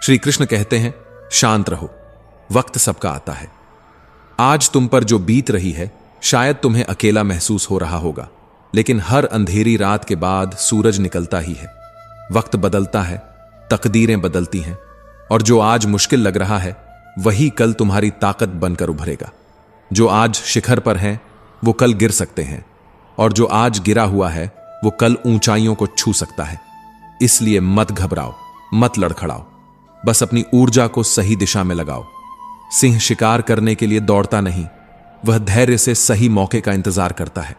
श्री कृष्ण कहते हैं, शांत रहो, वक्त सबका आता है। आज तुम पर जो बीत रही है शायद तुम्हें अकेला महसूस हो रहा होगा, लेकिन हर अंधेरी रात के बाद सूरज निकलता ही है। वक्त बदलता है, तकदीरें बदलती हैं, और जो आज मुश्किल लग रहा है वही कल तुम्हारी ताकत बनकर उभरेगा। जो आज शिखर पर हैं वो कल गिर सकते हैं, और जो आज गिरा हुआ है वो कल ऊंचाइयों को छू सकता है। इसलिए मत घबराओ, मत लड़खड़ाओ, बस अपनी ऊर्जा को सही दिशा में लगाओ। सिंह शिकार करने के लिए दौड़ता नहीं, वह धैर्य से सही मौके का इंतजार करता है।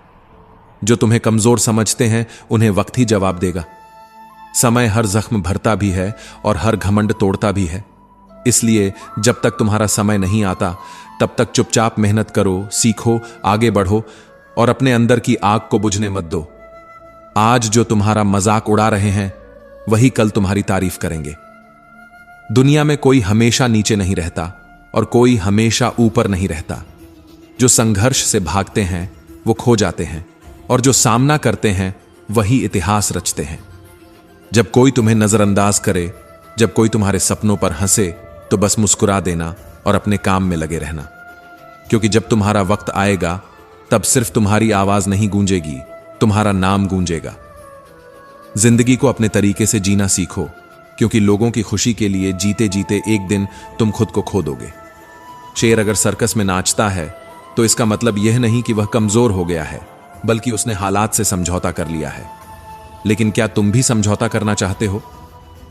जो तुम्हें कमजोर समझते हैं उन्हें वक्त ही जवाब देगा। समय हर जख्म भरता भी है और हर घमंड तोड़ता भी है। इसलिए जब तक तुम्हारा समय नहीं आता तब तक चुपचाप मेहनत करो, सीखो, आगे बढ़ो और अपने अंदर की आग को बुझने मत दो। आज जो तुम्हारा मजाक उड़ा रहे हैं वही कल तुम्हारी तारीफ करेंगे। दुनिया में कोई हमेशा नीचे नहीं रहता और कोई हमेशा ऊपर नहीं रहता। जो संघर्ष से भागते हैं वो खो जाते हैं, और जो सामना करते हैं वही इतिहास रचते हैं। जब कोई तुम्हें नजरअंदाज करे, जब कोई तुम्हारे सपनों पर हंसे, तो बस मुस्कुरा देना और अपने काम में लगे रहना। क्योंकि जब तुम्हारा वक्त आएगा तब सिर्फ तुम्हारी आवाज नहीं गूंजेगी, तुम्हारा नाम गूंजेगा। जिंदगी को अपने तरीके से जीना सीखो, क्योंकि लोगों की खुशी के लिए जीते जीते एक दिन तुम खुद को खो दोगे। शेर अगर सर्कस में नाचता है तो इसका मतलब यह नहीं कि वह कमजोर हो गया है, बल्कि उसने हालात से समझौता कर लिया है। लेकिन क्या तुम भी समझौता करना चाहते हो?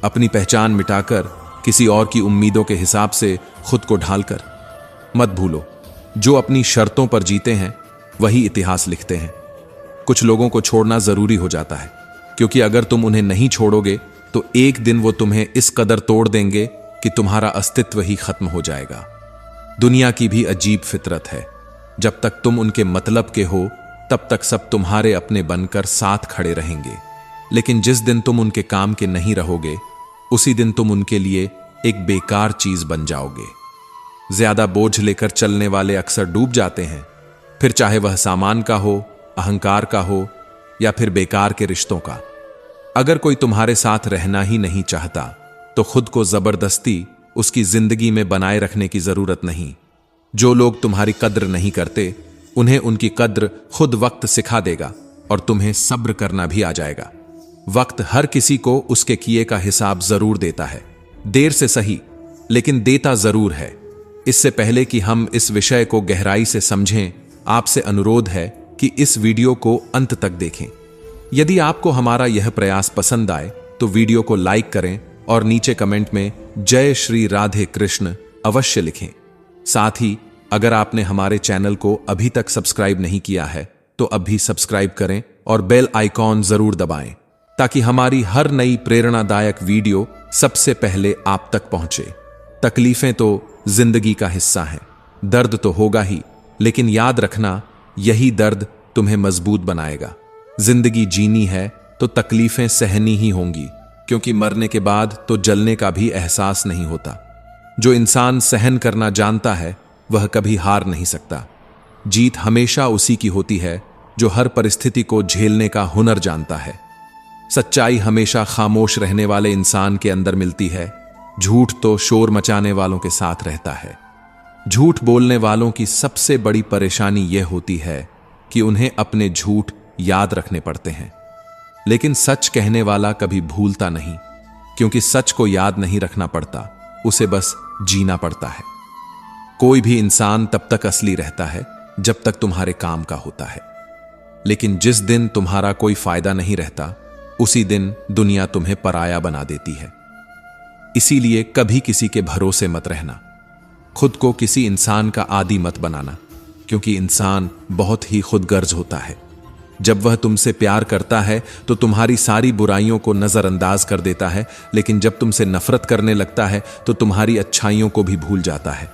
अपनी पहचान मिटाकर, किसी और की उम्मीदों के हिसाब से खुद को ढालकर? मत भूलो, जो अपनी शर्तों पर जीते हैं वही इतिहास लिखते हैं। कुछ लोगों को छोड़ना जरूरी हो जाता है, क्योंकि अगर तुम उन्हें नहीं छोड़ोगे तो एक दिन वो तुम्हें इस कदर तोड़ देंगे कि तुम्हारा अस्तित्व ही खत्म हो जाएगा। दुनिया की भी अजीब फितरत है, जब तक तुम उनके मतलब के हो तब तक सब तुम्हारे अपने बनकर साथ खड़े रहेंगे। लेकिन जिस दिन तुम उनके काम के नहीं रहोगे, उसी दिन तुम उनके लिए एक बेकार चीज बन जाओगे। ज्यादा बोझ लेकर चलने वाले अक्सर डूब जाते हैं, फिर चाहे वह सामान का हो, अहंकार का हो या फिर बेकार के रिश्तों का। अगर कोई तुम्हारे साथ रहना ही नहीं चाहता तो खुद को जबरदस्ती उसकी जिंदगी में बनाए रखने की जरूरत नहीं। जो लोग तुम्हारी कद्र नहीं करते उन्हें उनकी कद्र खुद वक्त सिखा देगा, और तुम्हें सब्र करना भी आ जाएगा। वक्त हर किसी को उसके किए का हिसाब जरूर देता है, देर से सही, लेकिन देता जरूर है। इससे पहले कि हम इस विषय को गहराई से समझें, आपसे अनुरोध है कि इस वीडियो को अंत तक देखें। यदि आपको हमारा यह प्रयास पसंद आए तो वीडियो को लाइक करें और नीचे कमेंट में जय श्री राधे कृष्ण अवश्य लिखें। साथ ही अगर आपने हमारे चैनल को अभी तक सब्सक्राइब नहीं किया है तो अभी सब्सक्राइब करें और बेल आइकॉन जरूर दबाएं, ताकि हमारी हर नई प्रेरणादायक वीडियो सबसे पहले आप तक पहुंचे। तकलीफें तो जिंदगी का हिस्सा हैं, दर्द तो होगा ही, लेकिन याद रखना यही दर्द तुम्हें मजबूत बनाएगा। जिंदगी जीनी है तो तकलीफें सहनी ही होंगी, क्योंकि मरने के बाद तो जलने का भी एहसास नहीं होता। जो इंसान सहन करना जानता है वह कभी हार नहीं सकता। जीत हमेशा उसी की होती है जो हर परिस्थिति को झेलने का हुनर जानता है। सच्चाई हमेशा खामोश रहने वाले इंसान के अंदर मिलती है, झूठ तो शोर मचाने वालों के साथ रहता है। झूठ बोलने वालों की सबसे बड़ी परेशानी यह होती है कि उन्हें अपने झूठ याद रखने पड़ते हैं, लेकिन सच कहने वाला कभी भूलता नहीं, क्योंकि सच को याद नहीं रखना पड़ता, उसे बस जीना पड़ता है। कोई भी इंसान तब तक असली रहता है जब तक तुम्हारे काम का होता है, लेकिन जिस दिन तुम्हारा कोई फायदा नहीं रहता उसी दिन दुनिया तुम्हें पराया बना देती है। इसीलिए कभी किसी के भरोसे मत रहना, खुद को किसी इंसान का आदी मत बनाना, क्योंकि इंसान बहुत ही खुदगर्ज होता है। जब वह तुमसे प्यार करता है तो तुम्हारी सारी बुराइयों को नजरअंदाज कर देता है, लेकिन जब तुमसे नफरत करने लगता है तो तुम्हारी अच्छाइयों को भी भूल जाता है।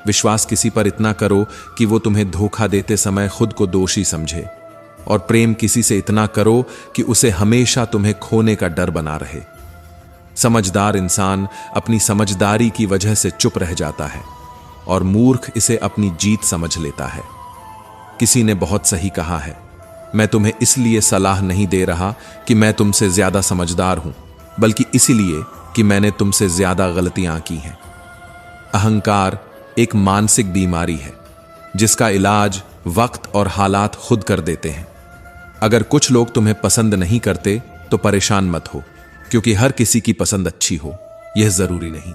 विश्वास किसी पर इतना करो कि वो तुम्हें धोखा देते समय खुद को दोषी समझे, और प्रेम किसी से इतना करो कि उसे हमेशा तुम्हें खोने का डर बना रहे। समझदार इंसान अपनी समझदारी की वजह से चुप रह जाता है, और मूर्ख इसे अपनी जीत समझ लेता है। किसी ने बहुत सही कहा है, मैं तुम्हें इसलिए सलाह नहीं दे रहा कि मैं तुमसे ज्यादा समझदार हूं, बल्कि इसीलिए कि मैंने तुमसे ज्यादा गलतियां की हैं। अहंकार एक मानसिक बीमारी है जिसका इलाज वक्त और हालात खुद कर देते हैं। अगर कुछ लोग तुम्हें पसंद नहीं करते तो परेशान मत हो, क्योंकि हर किसी की पसंद अच्छी हो यह जरूरी नहीं।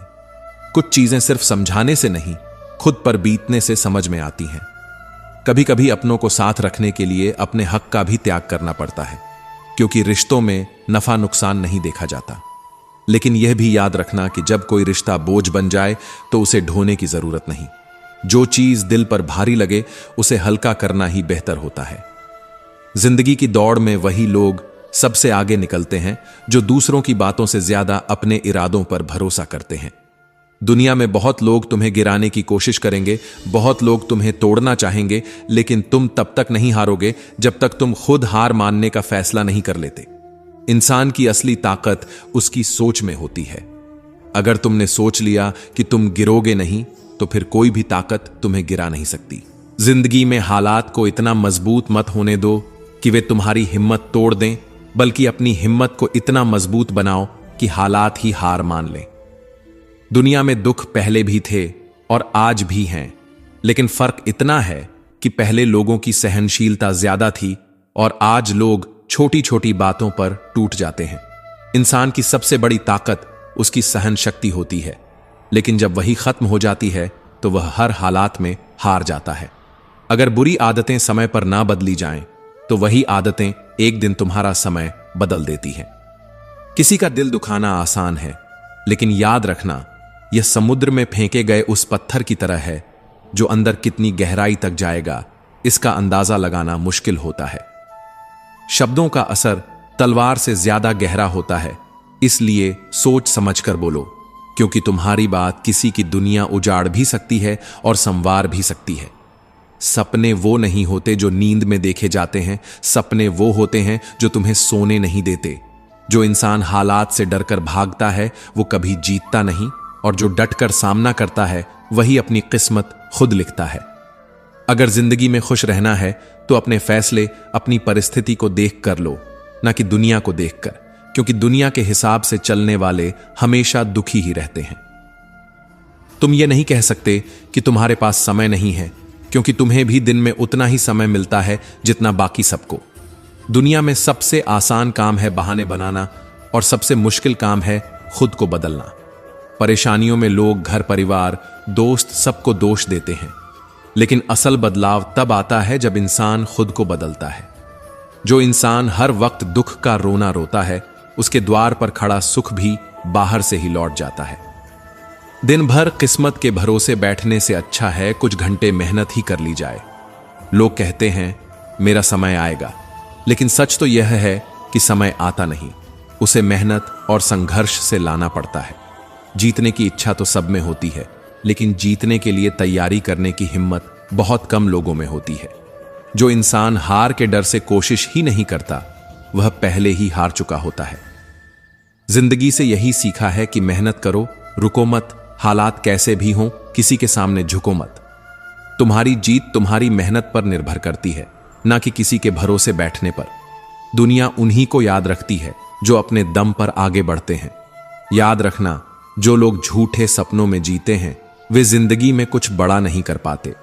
कुछ चीजें सिर्फ समझाने से नहीं, खुद पर बीतने से समझ में आती हैं। कभी कभी अपनों को साथ रखने के लिए अपने हक का भी त्याग करना पड़ता है, क्योंकि रिश्तों में नफा नुकसान नहीं देखा जाता। लेकिन यह भी याद रखना कि जब कोई रिश्ता बोझ बन जाए तो उसे ढोने की जरूरत नहीं। जो चीज दिल पर भारी लगे उसे हल्का करना ही बेहतर होता है। जिंदगी की दौड़ में वही लोग सबसे आगे निकलते हैं जो दूसरों की बातों से ज्यादा अपने इरादों पर भरोसा करते हैं। दुनिया में बहुत लोग तुम्हें गिराने की कोशिश करेंगे, बहुत लोग तुम्हें तोड़ना चाहेंगे, लेकिन तुम तब तक नहीं हारोगे जब तक तुम खुद हार मानने का फैसला नहीं कर लेते। इंसान की असली ताकत उसकी सोच में होती है। अगर तुमने सोच लिया कि तुम गिरोगे नहीं, तो फिर कोई भी ताकत तुम्हें गिरा नहीं सकती। जिंदगी में हालात को इतना मजबूत मत होने दो कि वे तुम्हारी हिम्मत तोड़ दें, बल्कि अपनी हिम्मत को इतना मजबूत बनाओ कि हालात ही हार मान लें। दुनिया में दुख पहले भी थे और आज भी हैं, लेकिन फर्क इतना है कि पहले लोगों की सहनशीलता ज्यादा थी और आज लोग छोटी छोटी बातों पर टूट जाते हैं। इंसान की सबसे बड़ी ताकत उसकी सहन शक्ति होती है, लेकिन जब वही खत्म हो जाती है तो वह हर हालात में हार जाता है। अगर बुरी आदतें समय पर ना बदली जाएं, तो वही आदतें एक दिन तुम्हारा समय बदल देती हैं। किसी का दिल दुखाना आसान है, लेकिन याद रखना यह समुद्र में फेंके गए उस पत्थर की तरह है जो अंदर कितनी गहराई तक जाएगा इसका अंदाजा लगाना मुश्किल होता है। शब्दों का असर तलवार से ज्यादा गहरा होता है, इसलिए सोच समझकर बोलो, क्योंकि तुम्हारी बात किसी की दुनिया उजाड़ भी सकती है और संवार भी सकती है। सपने वो नहीं होते जो नींद में देखे जाते हैं, सपने वो होते हैं जो तुम्हें सोने नहीं देते। जो इंसान हालात से डरकर भागता है वो कभी जीतता नहीं, और जो डटकर सामना करता है वही अपनी किस्मत खुद लिखता है। अगर जिंदगी में खुश रहना है तो अपने फैसले अपनी परिस्थिति को देख कर लो, ना कि दुनिया को देखकर, क्योंकि दुनिया के हिसाब से चलने वाले हमेशा दुखी ही रहते हैं। तुम ये नहीं कह सकते कि तुम्हारे पास समय नहीं है, क्योंकि तुम्हें भी दिन में उतना ही समय मिलता है जितना बाकी सबको। दुनिया में सबसे आसान काम है बहाने बनाना और सबसे मुश्किल काम है खुद को बदलना। परेशानियों में लोग घर परिवार दोस्त सबको दोष देते हैं, लेकिन असल बदलाव तब आता है जब इंसान खुद को बदलता है। जो इंसान हर वक्त दुख का रोना रोता है, उसके द्वार पर खड़ा सुख भी बाहर से ही लौट जाता है। दिन भर किस्मत के भरोसे बैठने से अच्छा है कुछ घंटे मेहनत ही कर ली जाए। लोग कहते हैं मेरा समय आएगा, लेकिन सच तो यह है कि समय आता नहीं, उसे मेहनत और संघर्ष से लाना पड़ता है। जीतने की इच्छा तो सब में होती है, लेकिन जीतने के लिए तैयारी करने की हिम्मत बहुत कम लोगों में होती है। जो इंसान हार के डर से कोशिश ही नहीं करता, वह पहले ही हार चुका होता है। जिंदगी से यही सीखा है कि मेहनत करो, रुको मत, हालात कैसे भी हों किसी के सामने झुको मत। तुम्हारी जीत तुम्हारी मेहनत पर निर्भर करती है, ना कि किसी के भरोसे बैठने पर। दुनिया उन्हीं को याद रखती है जो अपने दम पर आगे बढ़ते हैं। याद रखना, जो लोग झूठे सपनों में जीते हैं वे जिंदगी में कुछ बड़ा नहीं कर पाते।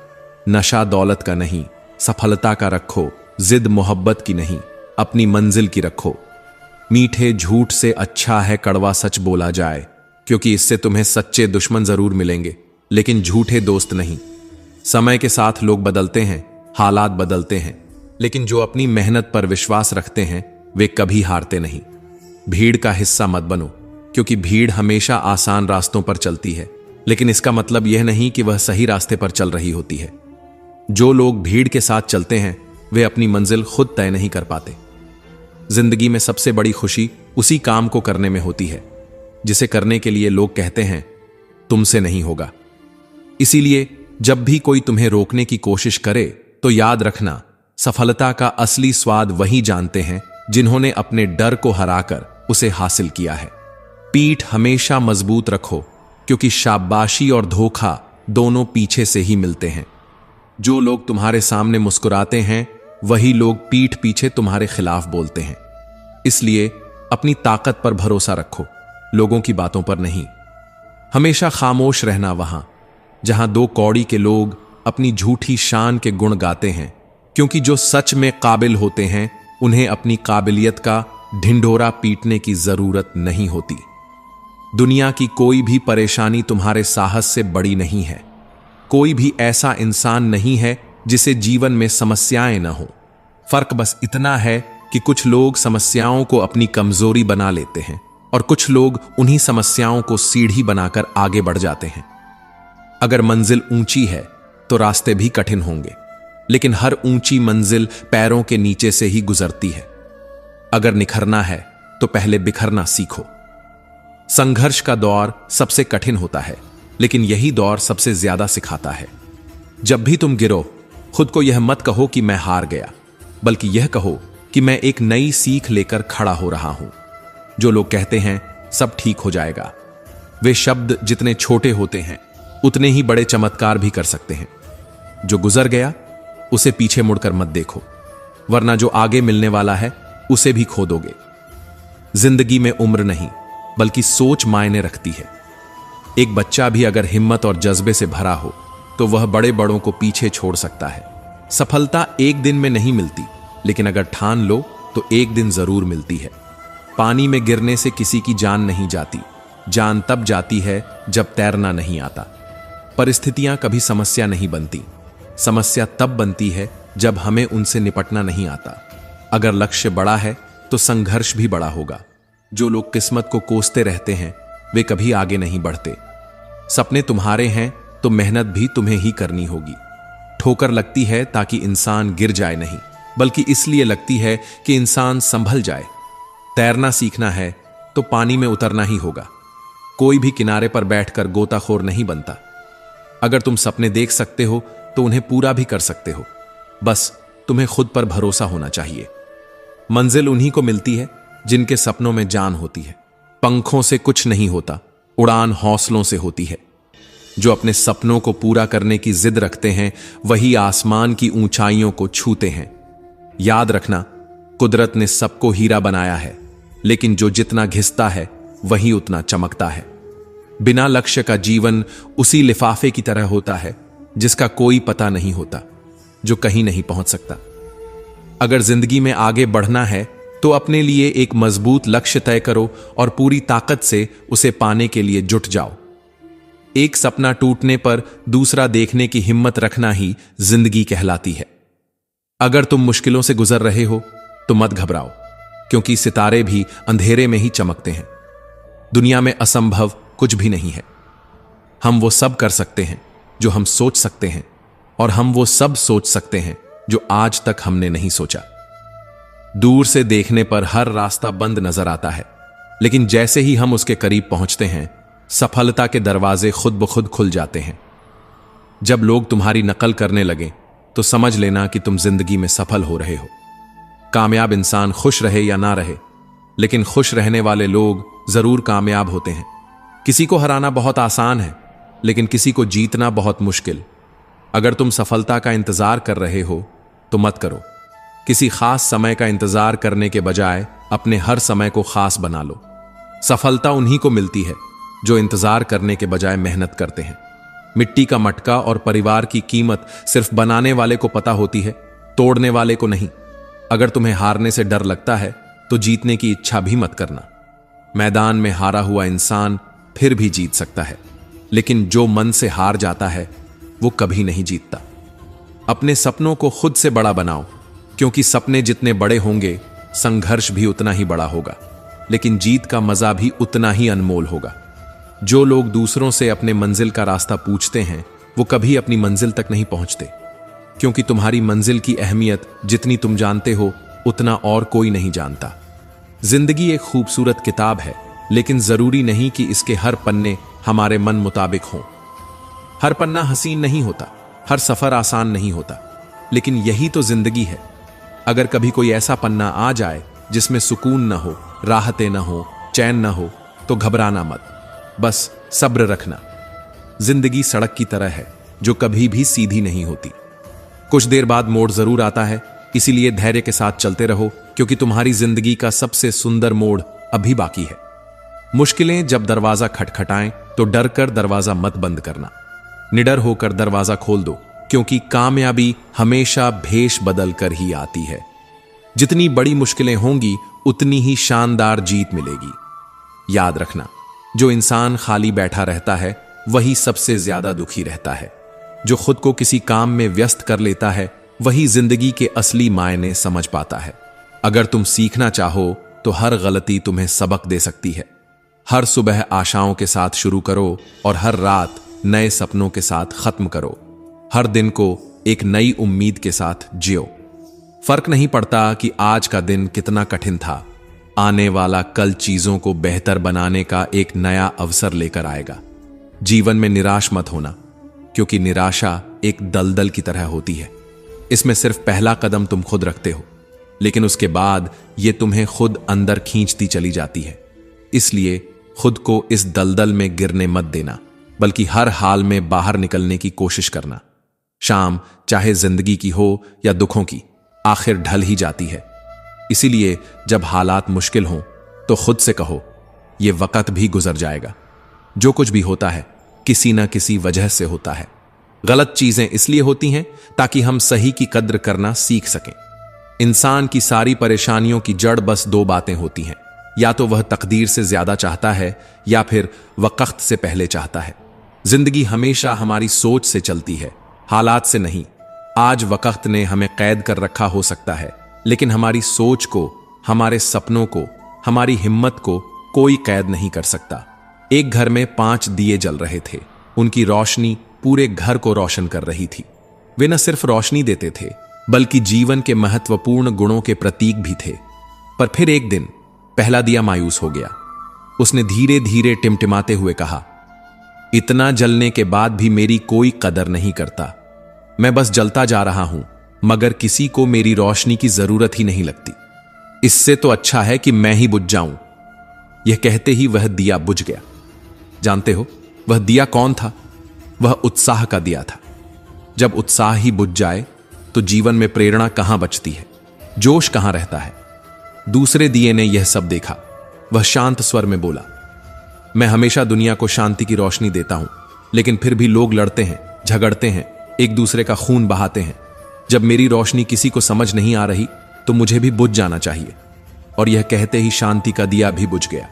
नशा दौलत का नहीं, सफलता का रखो, जिद मोहब्बत की नहीं, अपनी मंजिल की रखो। मीठे झूठ से अच्छा है कड़वा सच बोला जाए, क्योंकि इससे तुम्हें सच्चे दुश्मन जरूर मिलेंगे, लेकिन झूठे दोस्त नहीं। समय के साथ लोग बदलते हैं, हालात बदलते हैं, लेकिन जो अपनी मेहनत पर विश्वास रखते हैं वे कभी हारते नहीं। भीड़ का हिस्सा मत बनो, क्योंकि भीड़ हमेशा आसान रास्तों पर चलती है, लेकिन इसका मतलब यह नहीं कि वह सही रास्ते पर चल रही होती है। जो लोग भीड़ के साथ चलते हैं वे अपनी मंजिल खुद तय नहीं कर पाते। जिंदगी में सबसे बड़ी खुशी उसी काम को करने में होती है जिसे करने के लिए लोग कहते हैं तुमसे नहीं होगा। इसीलिए जब भी कोई तुम्हें रोकने की कोशिश करे तो याद रखना, सफलता का असली स्वाद वही जानते हैं जिन्होंने अपने डर को हराकर उसे हासिल किया है। पीठ हमेशा मजबूत रखो, क्योंकि शाबाशी और धोखा दोनों पीछे से ही मिलते हैं। जो लोग तुम्हारे सामने मुस्कुराते हैं वही लोग पीठ पीछे तुम्हारे खिलाफ बोलते हैं। इसलिए अपनी ताकत पर भरोसा रखो, लोगों की बातों पर नहीं। हमेशा खामोश रहना वहां जहां दो कौड़ी के लोग अपनी झूठी शान के गुण गाते हैं, क्योंकि जो सच में काबिल होते हैं उन्हें अपनी काबिलियत का ढिंढोरा पीटने की जरूरत नहीं होती। दुनिया की कोई भी परेशानी तुम्हारे साहस से बड़ी नहीं है। कोई भी ऐसा इंसान नहीं है जिसे जीवन में समस्याएं न हो। फर्क बस इतना है कि कुछ लोग समस्याओं को अपनी कमजोरी बना लेते हैं और कुछ लोग उन्हीं समस्याओं को सीढ़ी बनाकर आगे बढ़ जाते हैं। अगर मंजिल ऊंची है तो रास्ते भी कठिन होंगे, लेकिन हर ऊंची मंजिल पैरों के नीचे से ही गुजरती है। अगर निखरना है तो पहले बिखरना सीखो। संघर्ष का दौर सबसे कठिन होता है, लेकिन यही दौर सबसे ज्यादा सिखाता है। जब भी तुम गिरो, खुद को यह मत कहो कि मैं हार गया, बल्कि यह कहो कि मैं एक नई सीख लेकर खड़ा हो रहा हूं। जो लोग कहते हैं सब ठीक हो जाएगा, वे शब्द जितने छोटे होते हैं उतने ही बड़े चमत्कार भी कर सकते हैं। जो गुजर गया उसे पीछे मुड़कर मत देखो, वरना जो आगे मिलने वाला है उसे भी खो दोगे। जिंदगी में उम्र नहीं बल्कि सोच मायने रखती है। एक बच्चा भी अगर हिम्मत और जज्बे से भरा हो तो वह बड़े बड़ों को पीछे छोड़ सकता है। सफलता एक दिन में नहीं मिलती, लेकिन अगर ठान लो तो एक दिन जरूर मिलती है। पानी में गिरने से किसी की जान नहीं जाती, जान तब जाती है जब तैरना नहीं आता। परिस्थितियां कभी समस्या नहीं बनती, समस्या तब बनती है जब हमें उनसे निपटना नहीं आता। अगर लक्ष्य बड़ा है तो संघर्ष भी बड़ा होगा। जो लोग किस्मत को कोसते रहते हैं वे कभी आगे नहीं बढ़ते। सपने तुम्हारे हैं तो मेहनत भी तुम्हें ही करनी होगी। ठोकर लगती है ताकि इंसान गिर जाए नहीं, बल्कि इसलिए लगती है कि इंसान संभल जाए। तैरना सीखना है तो पानी में उतरना ही होगा। कोई भी किनारे पर बैठकर गोताखोर नहीं बनता। अगर तुम सपने देख सकते हो तो उन्हें पूरा भी कर सकते हो, बस तुम्हें खुद पर भरोसा होना चाहिए। मंजिल उन्हीं को मिलती है जिनके सपनों में जान होती है। पंखों से कुछ नहीं होता, उड़ान हौसलों से होती है। जो अपने सपनों को पूरा करने की जिद रखते हैं वही आसमान की ऊंचाइयों को छूते हैं। याद रखना, कुदरत ने सबको हीरा बनाया है, लेकिन जो जितना घिसता है वही उतना चमकता है। बिना लक्ष्य का जीवन उसी लिफाफे की तरह होता है जिसका कोई पता नहीं होता, जो कहीं नहीं पहुंच सकता। अगर जिंदगी में आगे बढ़ना है तो अपने लिए एक मजबूत लक्ष्य तय करो और पूरी ताकत से उसे पाने के लिए जुट जाओ। एक सपना टूटने पर दूसरा देखने की हिम्मत रखना ही जिंदगी कहलाती है। अगर तुम मुश्किलों से गुजर रहे हो तो मत घबराओ, क्योंकि सितारे भी अंधेरे में ही चमकते हैं। दुनिया में असंभव कुछ भी नहीं है। हम वो सब कर सकते हैं जो हम सोच सकते हैं, और हम वो सब सोच सकते हैं जो आज तक हमने नहीं सोचा। दूर से देखने पर हर रास्ता बंद नजर आता है, लेकिन जैसे ही हम उसके करीब पहुंचते हैं सफलता के दरवाजे खुद ब खुद खुल जाते हैं। जब लोग तुम्हारी नकल करने लगे तो समझ लेना कि तुम जिंदगी में सफल हो रहे हो। कामयाब इंसान खुश रहे या ना रहे, लेकिन खुश रहने वाले लोग जरूर कामयाब होते हैं। किसी को हराना बहुत आसान है, लेकिन किसी को जीतना बहुत मुश्किल। अगर तुम सफलता का इंतजार कर रहे हो तो मत करो। किसी खास समय का इंतजार करने के बजाय अपने हर समय को खास बना लो। सफलता उन्हीं को मिलती है जो इंतजार करने के बजाय मेहनत करते हैं। मिट्टी का मटका और परिवार की कीमत सिर्फ बनाने वाले को पता होती है, तोड़ने वाले को नहीं। अगर तुम्हें हारने से डर लगता है तो जीतने की इच्छा भी मत करना। मैदान में हारा हुआ इंसान फिर भी जीत सकता है, लेकिन जो मन से हार जाता है वो कभी नहीं जीतता। अपने सपनों को खुद से बड़ा बनाओ, क्योंकि सपने जितने बड़े होंगे संघर्ष भी उतना ही बड़ा होगा, लेकिन जीत का मजा भी उतना ही अनमोल होगा। जो लोग दूसरों से अपने मंजिल का रास्ता पूछते हैं वो कभी अपनी मंजिल तक नहीं पहुंचते, क्योंकि तुम्हारी मंजिल की अहमियत जितनी तुम जानते हो उतना और कोई नहीं जानता। जिंदगी एक खूबसूरत किताब है, लेकिन जरूरी नहीं कि इसके हर पन्ने हमारे मन मुताबिक हों। हर पन्ना हसीन नहीं होता, हर सफर आसान नहीं होता, लेकिन यही तो जिंदगी है। अगर कभी कोई ऐसा पन्ना आ जाए जिसमें सुकून न हो, राहतें न हो, चैन न हो, तो घबराना मत, बस सब्र रखना। जिंदगी सड़क की तरह है जो कभी भी सीधी नहीं होती। कुछ देर बाद मोड़ जरूर आता है, इसीलिए धैर्य के साथ चलते रहो, क्योंकि तुम्हारी जिंदगी का सबसे सुंदर मोड़ अभी बाकी है। मुश्किलें जब दरवाजा खटखटाएं तो डर कर दरवाजा मत बंद करना, निडर होकर दरवाजा खोल दो, क्योंकि कामयाबी हमेशा भेष बदल कर ही आती है। जितनी बड़ी मुश्किलें होंगी उतनी ही शानदार जीत मिलेगी। याद रखना, जो इंसान खाली बैठा रहता है वही सबसे ज्यादा दुखी रहता है। जो खुद को किसी काम में व्यस्त कर लेता है वही जिंदगी के असली मायने समझ पाता है। अगर तुम सीखना चाहो तो हर गलती तुम्हें सबक दे सकती है। हर सुबह आशाओं के साथ शुरू करो और हर रात नए सपनों के साथ खत्म करो। हर दिन को एक नई उम्मीद के साथ जियो। फर्क नहीं पड़ता कि आज का दिन कितना कठिन था, आने वाला कल चीजों को बेहतर बनाने का एक नया अवसर लेकर आएगा। जीवन में निराश मत होना, क्योंकि निराशा एक दलदल की तरह होती है। इसमें सिर्फ पहला कदम तुम खुद रखते हो, लेकिन उसके बाद यह तुम्हें खुद अंदर खींचती चली जाती है। इसलिए खुद को इस दलदल में गिरने मत देना, बल्कि हर हाल में बाहर निकलने की कोशिश करना। शाम चाहे जिंदगी की हो या दुखों की, आखिर ढल ही जाती है। इसीलिए जब हालात मुश्किल हों तो खुद से कहो, यह वक्त भी गुजर जाएगा। जो कुछ भी होता है किसी न किसी वजह से होता है। गलत चीजें इसलिए होती हैं ताकि हम सही की कद्र करना सीख सकें। इंसान की सारी परेशानियों की जड़ बस दो बातें होती हैं, या तो वह तकदीर से ज्यादा चाहता है या फिर वक्त से पहले चाहता है। जिंदगी हमेशा हमारी सोच से चलती है, हालात से नहीं। आज वक्त ने हमें कैद कर रखा हो सकता है, लेकिन हमारी सोच को, हमारे सपनों को, हमारी हिम्मत को कोई कैद नहीं कर सकता। एक घर में 5 दिए जल रहे थे। उनकी रोशनी पूरे घर को रोशन कर रही थी। वे न सिर्फ रोशनी देते थे, बल्कि जीवन के महत्वपूर्ण गुणों के प्रतीक भी थे। पर फिर एक दिन पहला दिया मायूस हो गया। उसने धीरे धीरे टिमटिमाते हुए कहा, इतना जलने के बाद भी मेरी कोई कदर नहीं करता। मैं बस जलता जा रहा हूं, मगर किसी को मेरी रोशनी की जरूरत ही नहीं लगती। इससे तो अच्छा है कि मैं ही बुझ जाऊं। यह कहते ही वह दिया बुझ गया। जानते हो वह दिया कौन था? वह उत्साह का दिया था। जब उत्साह ही बुझ जाए तो जीवन में प्रेरणा कहां बचती है, जोश कहां रहता है। दूसरे दिए ने यह सब देखा। वह शांत स्वर में बोला, मैं हमेशा दुनिया को शांति की रोशनी देता हूं, लेकिन फिर भी लोग लड़ते हैं, झगड़ते हैं, एक दूसरे का खून बहाते हैं। जब मेरी रोशनी किसी को समझ नहीं आ रही तो मुझे भी बुझ जाना चाहिए। और यह कहते ही शांति का दिया भी बुझ गया।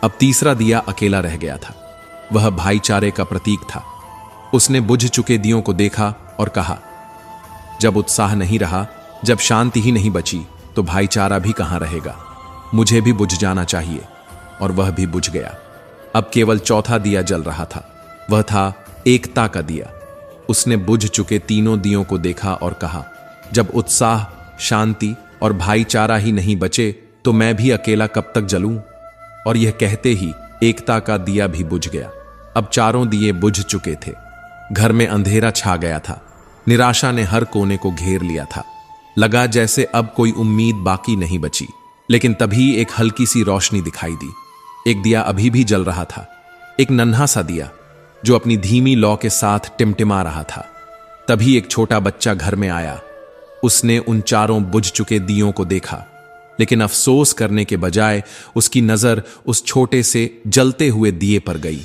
अब तीसरा दिया अकेला रह गया था। वह भाईचारे का प्रतीक था। उसने बुझ चुके दियों को देखा और कहा, जब उत्साह नहीं रहा, जब शांति ही नहीं बची, तो भाईचारा भी कहां रहेगा। मुझे भी बुझ जाना चाहिए। और वह भी बुझ गया। अब केवल चौथा दिया जल रहा था। वह था एकता का दिया। उसने बुझ चुके तीनों दियों को देखा और कहा, जब उत्साह, शांति और भाईचारा ही नहीं बचे तो मैं भी अकेला कब तक जलूं। और यह कहते ही एकता का दिया भी बुझ गया। अब चारों दिए बुझ चुके थे। घर में अंधेरा छा गया था। निराशा ने हर कोने को घेर लिया था। लगा जैसे अब कोई उम्मीद बाकी नहीं बची। लेकिन तभी एक हल्की सी रोशनी दिखाई दी। एक दिया अभी भी जल रहा था, एक नन्हा सा दिया जो अपनी धीमी लौ के साथ टिमटिमा रहा था। तभी एक छोटा बच्चा घर में आया। उसने उन चारों बुझ चुके दियों को देखा, लेकिन अफसोस करने के बजाय उसकी नजर उस छोटे से जलते हुए दिए पर गई।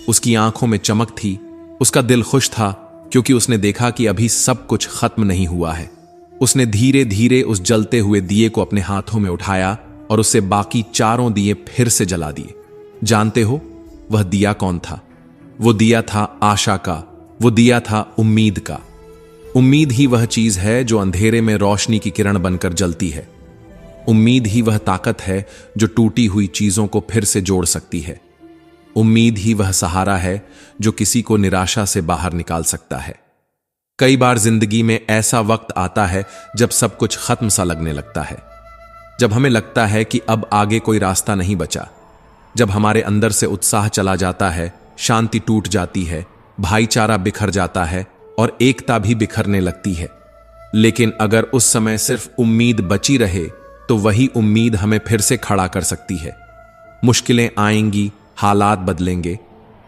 उसकी आंखों में चमक थी। उसका दिल खुश था, क्योंकि उसने देखा कि अभी सब कुछ खत्म नहीं हुआ है। उसने धीरे धीरे उस जलते हुए दिए को अपने हाथों में उठाया और उससे बाकी चारों दिए फिर से जला दिए। जानते हो वह दिया कौन था? वो दिया था आशा का। वो दिया था उम्मीद का। उम्मीद ही वह चीज है जो अंधेरे में रोशनी की किरण बनकर जलती है। उम्मीद ही वह ताकत है जो टूटी हुई चीजों को फिर से जोड़ सकती है। उम्मीद ही वह सहारा है जो किसी को निराशा से बाहर निकाल सकता है। कई बार जिंदगी में ऐसा वक्त आता है जब सब कुछ खत्म सा लगने लगता है, जब हमें लगता है कि अब आगे कोई रास्ता नहीं बचा, जब हमारे अंदर से उत्साह चला जाता है, शांति टूट जाती है, भाईचारा बिखर जाता है और एकता भी बिखरने लगती है। लेकिन अगर उस समय सिर्फ उम्मीद बची रहे तो वही उम्मीद हमें फिर से खड़ा कर सकती है। मुश्किलें आएंगी, हालात बदलेंगे,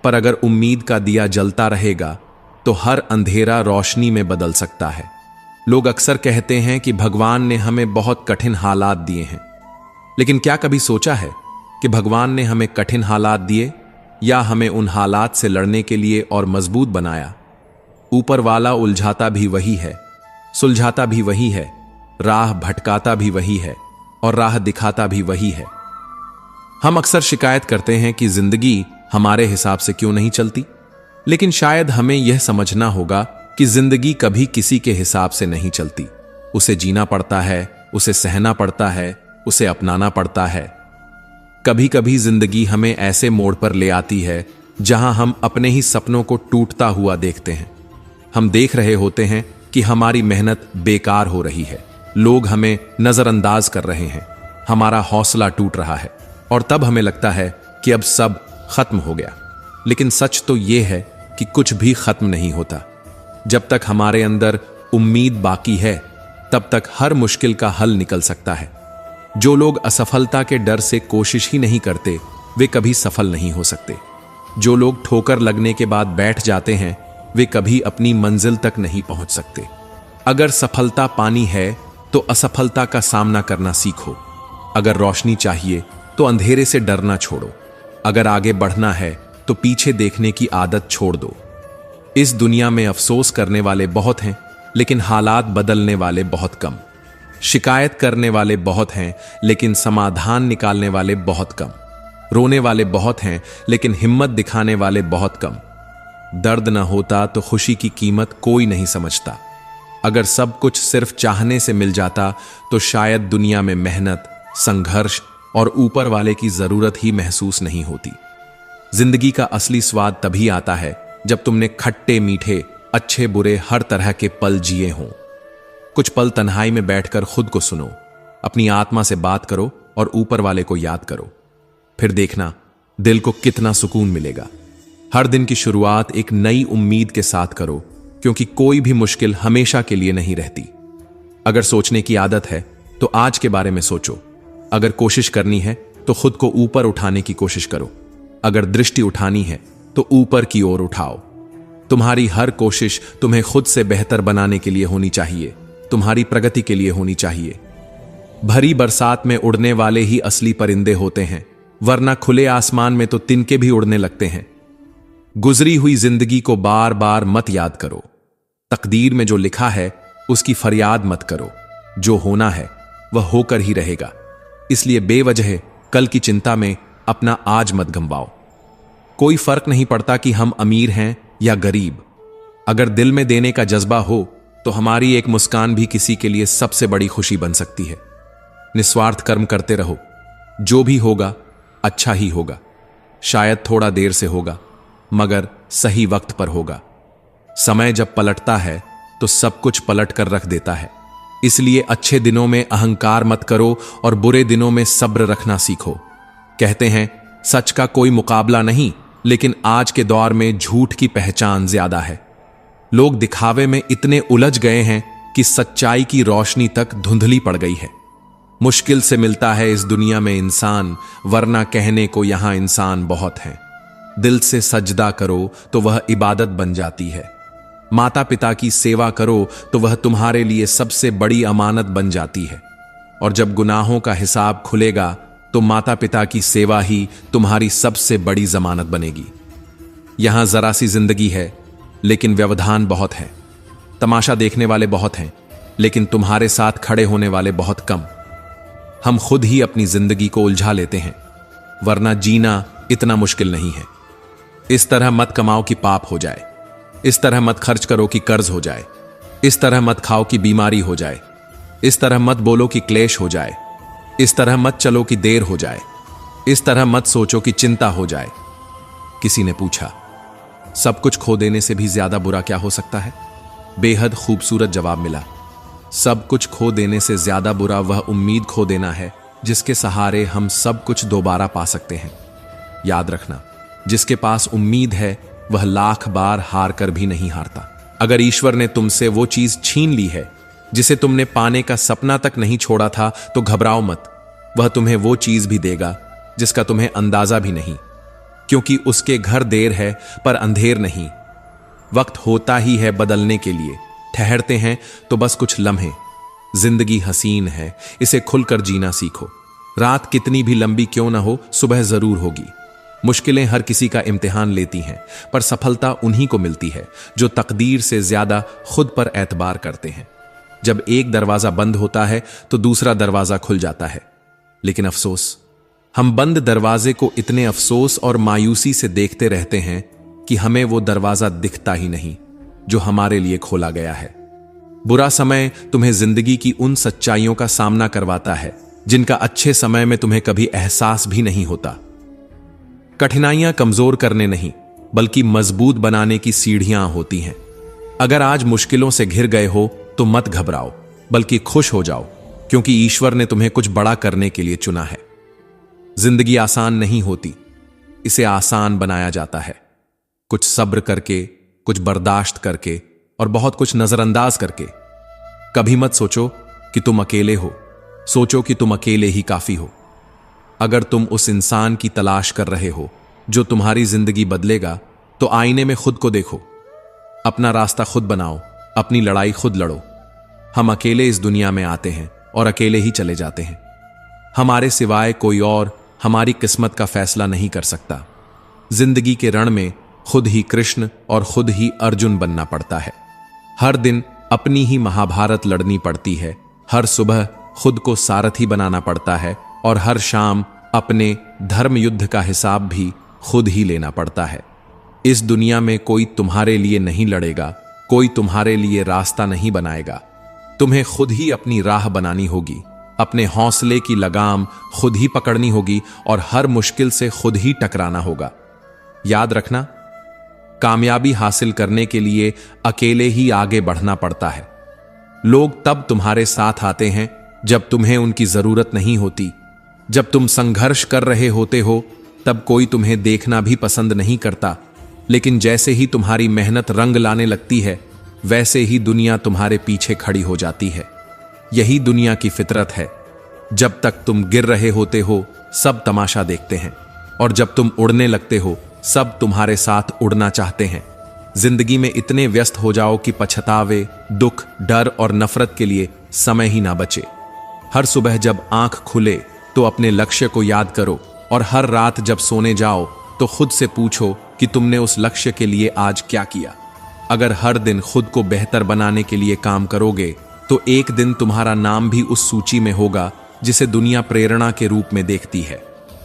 पर अगर उम्मीद का दिया जलता रहेगा तो हर अंधेरा रोशनी में बदल सकता है। लोग अक्सर कहते हैं कि भगवान ने हमें बहुत कठिन हालात दिए हैं, लेकिन क्या कभी सोचा है कि भगवान ने हमें कठिन हालात दिए या हमें उन हालात से लड़ने के लिए और मजबूत बनाया? ऊपर वाला उलझाता भी वही है, सुलझाता भी वही है, राह भटकाता भी वही है और राह दिखाता भी वही है। हम अक्सर शिकायत करते हैं कि जिंदगी हमारे हिसाब से क्यों नहीं चलती, लेकिन शायद हमें यह समझना होगा कि जिंदगी कभी किसी के हिसाब से नहीं चलती। उसे जीना पड़ता है, उसे सहना पड़ता है, उसे अपनाना पड़ता है। कभी कभी जिंदगी हमें ऐसे मोड़ पर ले आती है जहां हम अपने ही सपनों को टूटता हुआ देखते हैं। हम देख रहे होते हैं कि हमारी मेहनत बेकार हो रही है, लोग हमें नजरअंदाज कर रहे हैं, हमारा हौसला टूट रहा है और तब हमें लगता है कि अब सब खत्म हो गया। लेकिन सच तो यह है कि कुछ भी खत्म नहीं होता। जब तक हमारे अंदर उम्मीद बाकी है तब तक हर मुश्किल का हल निकल सकता है। जो लोग असफलता के डर से कोशिश ही नहीं करते वे कभी सफल नहीं हो सकते। जो लोग ठोकर लगने के बाद बैठ जाते हैं वे कभी अपनी मंजिल तक नहीं पहुंच सकते। अगर सफलता पानी है तो असफलता का सामना करना सीखो। अगर रोशनी चाहिए तो अंधेरे से डरना छोड़ो। अगर आगे बढ़ना है तो पीछे देखने की आदत छोड़ दो। इस दुनिया में अफसोस करने वाले बहुत हैं, लेकिन हालात बदलने वाले बहुत कम। शिकायत करने वाले बहुत हैं, लेकिन समाधान निकालने वाले बहुत कम। रोने वाले बहुत हैं, लेकिन हिम्मत दिखाने वाले बहुत कम। दर्द न होता तो खुशी की कीमत कोई नहीं समझता। अगर सब कुछ सिर्फ चाहने से मिल जाता तो शायद दुनिया में मेहनत, संघर्ष और ऊपर वाले की जरूरत ही महसूस नहीं होती। जिंदगी का असली स्वाद तभी आता है जब तुमने खट्टे मीठे, अच्छे बुरे हर तरह के पल जिए हों। कुछ पल तन्हाई में बैठकर खुद को सुनो, अपनी आत्मा से बात करो और ऊपर वाले को याद करो। फिर देखना दिल को कितना सुकून मिलेगा। हर दिन की शुरुआत एक नई उम्मीद के साथ करो, क्योंकि कोई भी मुश्किल हमेशा के लिए नहीं रहती। अगर सोचने की आदत है तो आज के बारे में सोचो। अगर कोशिश करनी है तो खुद को ऊपर उठाने की कोशिश करो। अगर दृष्टि उठानी है तो ऊपर की ओर उठाओ। तुम्हारी हर कोशिश तुम्हें खुद से बेहतर बनाने के लिए होनी चाहिए, तुम्हारी प्रगति के लिए होनी चाहिए। भरी बरसात में उड़ने वाले ही असली परिंदे होते हैं, वरना खुले आसमान में तो तिनके भी उड़ने लगते हैं। गुजरी हुई जिंदगी को बार बार मत याद करो। तकदीर में जो लिखा है उसकी फरियाद मत करो। जो होना है वह होकर ही रहेगा, इसलिए बेवजह कल की चिंता में अपना आज मत गंवाओ। कोई फर्क नहीं पड़ता कि हम अमीर हैं या गरीब। अगर दिल में देने का जज्बा हो तो हमारी एक मुस्कान भी किसी के लिए सबसे बड़ी खुशी बन सकती है। निस्वार्थ कर्म करते रहो, जो भी होगा अच्छा ही होगा। शायद थोड़ा देर से होगा, मगर सही वक्त पर होगा। समय जब पलटता है तो सब कुछ पलट कर रख देता है। इसलिए अच्छे दिनों में अहंकार मत करो और बुरे दिनों में सब्र रखना सीखो। कहते हैं सच का कोई मुकाबला नहीं, लेकिन आज के दौर में झूठ की पहचान ज्यादा है। लोग दिखावे में इतने उलझ गए हैं कि सच्चाई की रोशनी तक धुंधली पड़ गई है। मुश्किल से मिलता है इस दुनिया में इंसान, वरना कहने को यहां इंसान बहुत हैं। दिल से सजदा करो तो वह इबादत बन जाती है। माता पिता की सेवा करो तो वह तुम्हारे लिए सबसे बड़ी अमानत बन जाती है। और जब गुनाहों का हिसाब खुलेगा तो माता पिता की सेवा ही तुम्हारी सबसे बड़ी जमानत बनेगी। यहां जरा सी जिंदगी है, लेकिन व्यवधान बहुत है। तमाशा देखने वाले बहुत हैं, लेकिन तुम्हारे साथ खड़े होने वाले बहुत कम। हम खुद ही अपनी जिंदगी को उलझा लेते हैं, वरना जीना इतना मुश्किल नहीं है। इस तरह मत कमाओ कि पाप हो जाए। इस तरह मत खर्च करो कि कर्ज हो जाए। इस तरह मत खाओ कि बीमारी हो जाए। इस तरह मत बोलो कि क्लेश हो जाए। इस तरह मत चलो कि देर हो जाए। इस तरह मत सोचो कि चिंता हो जाए। किसी ने पूछा, सब कुछ खो देने से भी ज्यादा बुरा क्या हो सकता है? बेहद खूबसूरत जवाब मिला। सब कुछ खो देने से ज्यादा बुरा वह उम्मीद खो देना है जिसके सहारे हम सब कुछ दोबारा पा सकते हैं। याद रखना, जिसके पास उम्मीद है वह लाख बार हार कर भी नहीं हारता। अगर ईश्वर ने तुमसे वो चीज छीन ली है जिसे तुमने पाने का सपना तक नहीं छोड़ा था, तो घबराओ मत। वह तुम्हें वो चीज भी देगा जिसका तुम्हें अंदाजा भी नहीं, क्योंकि उसके घर देर है पर अंधेर नहीं। वक्त होता ही है बदलने के लिए, ठहरते हैं तो बस कुछ लम्हे। जिंदगी हसीन है, इसे खुलकर जीना सीखो। रात कितनी भी लंबी क्यों ना हो, सुबह जरूर होगी। मुश्किलें हर किसी का इम्तिहान लेती हैं, पर सफलता उन्हीं को मिलती है जो तकदीर से ज्यादा खुद पर एतबार करते हैं। जब एक दरवाजा बंद होता है तो दूसरा दरवाजा खुल जाता है, लेकिन अफसोस, हम बंद दरवाजे को इतने अफसोस और मायूसी से देखते रहते हैं कि हमें वो दरवाजा दिखता ही नहीं जो हमारे लिए खोला गया है। बुरा समय तुम्हें जिंदगी की उन सच्चाइयों का सामना करवाता है जिनका अच्छे समय में तुम्हें कभी एहसास भी नहीं होता। कठिनाइयां कमजोर करने नहीं, बल्कि मजबूत बनाने की सीढ़ियां होती हैं। अगर आज मुश्किलों से घिर गए हो तो मत घबराओ, बल्कि खुश हो जाओ, क्योंकि ईश्वर ने तुम्हें कुछ बड़ा करने के लिए चुना है। जिंदगी आसान नहीं होती, इसे आसान बनाया जाता है। कुछ सब्र करके, कुछ बर्दाश्त करके और बहुत कुछ नजरअंदाज करके। कभी मत सोचो कि तुम अकेले हो, सोचो कि तुम अकेले ही काफी हो। अगर तुम उस इंसान की तलाश कर रहे हो जो तुम्हारी जिंदगी बदलेगा, तो आईने में खुद को देखो, अपना रास्ता खुद बनाओ, अपनी लड़ाई खुद लड़ो। हम अकेले इस दुनिया में आते हैं और अकेले ही चले जाते हैं। हमारे सिवाय कोई और हमारी किस्मत का फैसला नहीं कर सकता। जिंदगी के रण में खुद ही कृष्ण और खुद ही अर्जुन बनना पड़ता है। हर दिन अपनी ही महाभारत लड़नी पड़ती है। हर सुबह खुद को सारथी बनाना पड़ता है और हर शाम अपने धर्म युद्ध का हिसाब भी खुद ही लेना पड़ता है। इस दुनिया में कोई तुम्हारे लिए नहीं लड़ेगा, कोई तुम्हारे लिए रास्ता नहीं बनाएगा। तुम्हें खुद ही अपनी राह बनानी होगी, अपने हौसले की लगाम खुद ही पकड़नी होगी और हर मुश्किल से खुद ही टकराना होगा। याद रखना, कामयाबी हासिल करने के लिए अकेले ही आगे बढ़ना पड़ता है। लोग तब तुम्हारे साथ आते हैं जब तुम्हें उनकी जरूरत नहीं होती। जब तुम संघर्ष कर रहे होते हो तब कोई तुम्हें देखना भी पसंद नहीं करता, लेकिन जैसे ही तुम्हारी मेहनत रंग लाने लगती है, वैसे ही दुनिया तुम्हारे पीछे खड़ी हो जाती है। यही दुनिया की फितरत है। जब तक तुम गिर रहे होते हो, सब तमाशा देखते हैं, और जब तुम उड़ने लगते हो, सब तुम्हारे साथ उड़ना चाहते हैं। जिंदगी में इतने व्यस्त हो जाओ कि पछतावे, दुख, डर और नफरत के लिए समय ही ना बचे। हर सुबह जब आंख खुले तो अपने लक्ष्य को याद करो, और हर रात जब सोने जाओ तो खुद से पूछो कि तुमने उस लक्ष्य के लिए आज क्या किया। अगर हर दिन खुद को बेहतर बनाने के लिए काम करोगे तो एक दिन तुम्हारा नाम भी उस सूची में होगा जिसे दुनिया प्रेरणा के रूप में देखती है।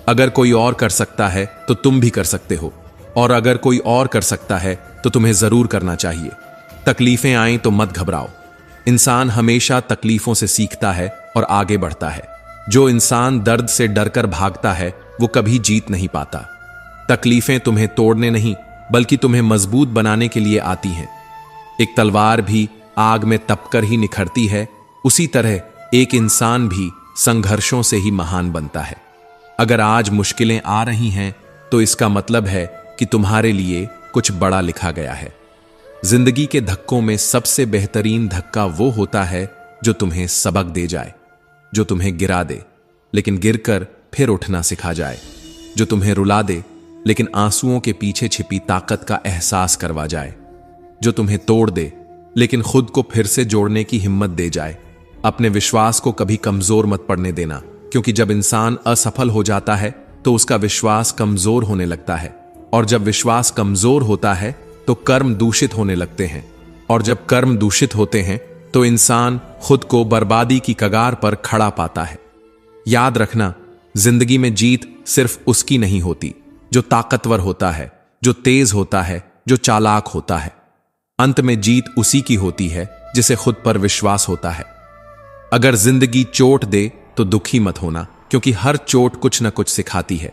अगर कोई और कर सकता है तो तुम भी कर सकते हो, और अगर कोई और कर सकता है तो तुम्हें जरूर करना चाहिए। तकलीफें आएं तो मत घबराओ। इंसान हमेशा तकलीफों से सीखता है और आगे बढ़ता है। जो इंसान दर्द से डरकर भागता है वो कभी जीत नहीं पाता। तकलीफें तुम्हें तोड़ने नहीं, बल्कि तुम्हें मजबूत बनाने के लिए आती हैं। एक तलवार भी आग में तपकर ही निखरती है, उसी तरह एक इंसान भी संघर्षों से ही महान बनता है। अगर आज मुश्किलें आ रही हैं तो इसका मतलब है कि तुम्हारे लिए कुछ बड़ा लिखा गया है। जिंदगी के धक्कों में सबसे बेहतरीन धक्का वो होता है जो तुम्हें सबक दे जाए, जो तुम्हें गिरा दे लेकिन गिरकर फिर उठना सिखा जाए, जो तुम्हें रुला दे लेकिन आंसुओं के पीछे छिपी ताकत का एहसास करवा जाए, जो तुम्हें तोड़ दे लेकिन खुद को फिर से जोड़ने की हिम्मत दे जाए। अपने विश्वास को कभी कमजोर मत पड़ने देना, क्योंकि जब इंसान असफल हो जाता है तो उसका विश्वास कमजोर होने लगता है, और जब विश्वास कमजोर होता है तो कर्म दूषित होने लगते हैं, और जब कर्म दूषित होते हैं तो इंसान खुद को बर्बादी की कगार पर खड़ा पाता है। याद रखना, जिंदगी में जीत सिर्फ उसकी नहीं होती जो ताकतवर होता है, जो तेज होता है, जो चालाक होता है। अंत में जीत उसी की होती है जिसे खुद पर विश्वास होता है। अगर जिंदगी चोट दे तो दुखी मत होना, क्योंकि हर चोट कुछ न कुछ सिखाती है।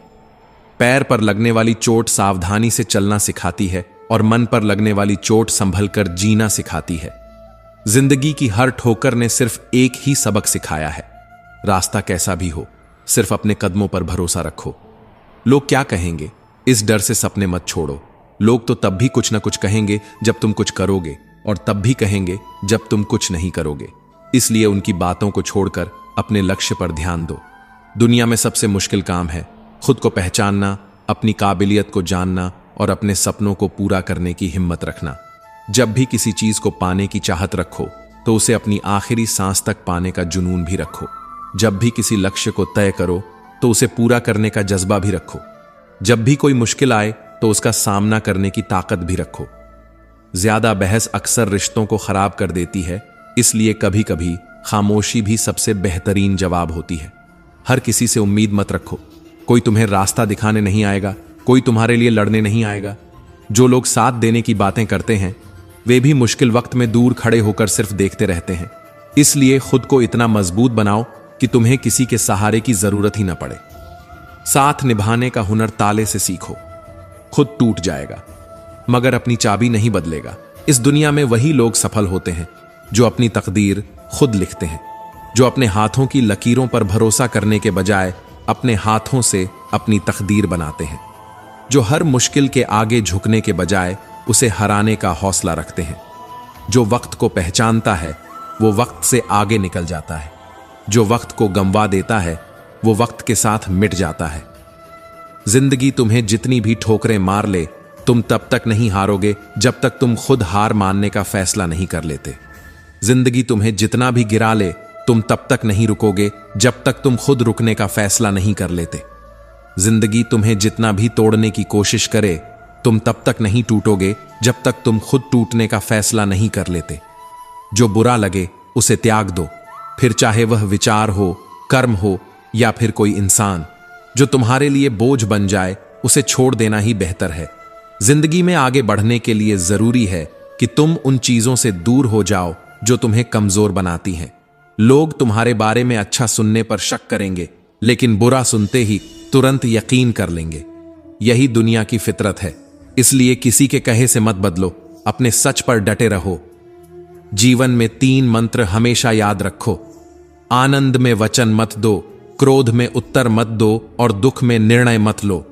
पैर पर लगने वाली चोट सावधानी से चलना सिखाती है, और मन पर लगने वाली चोट संभल कर जीना सिखाती है। जिंदगी की हर ठोकर ने सिर्फ एक ही सबक सिखाया है। रास्ता कैसा भी हो, सिर्फ अपने कदमों पर भरोसा रखो। लोग क्या कहेंगे, इस डर से सपने मत छोड़ो। लोग तो तब भी कुछ न कुछ कहेंगे जब तुम कुछ करोगे, और तब भी कहेंगे जब तुम कुछ नहीं करोगे। इसलिए उनकी बातों को छोड़कर अपने लक्ष्य पर ध्यान दो। दुनिया में सबसे मुश्किल काम है खुद को पहचानना, अपनी काबिलियत को जानना और अपने सपनों को पूरा करने की हिम्मत रखना। जब भी किसी चीज को पाने की चाहत रखो तो उसे अपनी आखिरी सांस तक पाने का जुनून भी रखो। जब भी किसी लक्ष्य को तय करो तो उसे पूरा करने का जज्बा भी रखो। जब भी कोई मुश्किल आए तो उसका सामना करने की ताकत भी रखो। ज्यादा बहस अक्सर रिश्तों को खराब कर देती है, इसलिए कभी कभी खामोशी भी सबसे बेहतरीन जवाब होती है। हर किसी से उम्मीद मत रखो। कोई तुम्हें रास्ता दिखाने नहीं आएगा, कोई तुम्हारे लिए लड़ने नहीं आएगा। जो लोग साथ देने की बातें करते हैं वे भी मुश्किल वक्त में दूर खड़े होकर सिर्फ देखते रहते हैं। इसलिए खुद को इतना मजबूत बनाओ कि तुम्हें किसी के सहारे की जरूरत ही ना पड़े। साथ निभाने का हुनर ताले से सीखो। खुद टूट जाएगा मगर अपनी चाबी नहीं बदलेगा। इस दुनिया में वही लोग सफल होते हैं जो अपनी तकदीर खुद लिखते हैं, जो अपने हाथों की लकीरों पर भरोसा करने के बजाय अपने हाथों से अपनी तकदीर बनाते हैं, जो हर मुश्किल के आगे झुकने के बजाय उसे हराने का हौसला रखते हैं, जो वक्त को पहचानता है वो वक्त से आगे निकल जाता है, जो वक्त को गंवा देता है वो वक्त के साथ मिट जाता है। जिंदगी तुम्हें जितनी भी ठोकरें मार ले, तुम तब तक नहीं हारोगे जब तक तुम खुद हार मानने का फैसला नहीं कर लेते। जिंदगी तुम्हें जितना भी गिरा ले, तुम तब तक नहीं रुकोगे जब तक तुम खुद रुकने का फैसला नहीं कर लेते। जिंदगी तुम्हें जितना भी तोड़ने की कोशिश करे, तुम तब तक नहीं टूटोगे जब तक तुम खुद टूटने का फैसला नहीं कर लेते। जो बुरा लगे उसे त्याग दो, फिर चाहे वह विचार हो, कर्म हो या फिर कोई इंसान। जो तुम्हारे लिए बोझ बन जाए उसे छोड़ देना ही बेहतर है। जिंदगी में आगे बढ़ने के लिए जरूरी है कि तुम उन चीजों से दूर हो जाओ जो तुम्हें कमजोर बनाती हैं। लोग तुम्हारे बारे में अच्छा सुनने पर शक करेंगे, लेकिन बुरा सुनते ही तुरंत यकीन कर लेंगे। यही दुनिया की फितरत है। इसलिए किसी के कहे से मत बदलो, अपने सच पर डटे रहो। जीवन में 3 मंत्र हमेशा याद रखो। आनंद में वचन मत दो, क्रोध में उत्तर मत दो और दुख में निर्णय मत लो।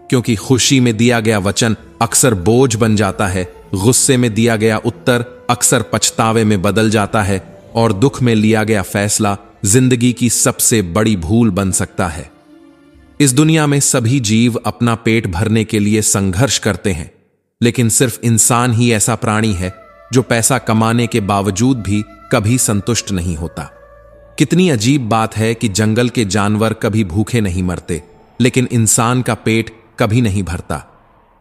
क्योंकि खुशी में दिया गया वचन अक्सर बोझ बन जाता है, गुस्से में दिया गया उत्तर अक्सर पछतावे में बदल जाता है और दुख में लिया गया फैसला जिंदगी की सबसे बड़ी भूल बन सकता है। इस दुनिया में सभी जीव अपना पेट भरने के लिए संघर्ष करते हैं, लेकिन सिर्फ इंसान ही ऐसा प्राणी है जो पैसा कमाने के बावजूद भी कभी संतुष्ट नहीं होता। कितनी अजीब बात है कि जंगल के जानवर कभी भूखे नहीं मरते, लेकिन इंसान का पेट कभी नहीं भरता।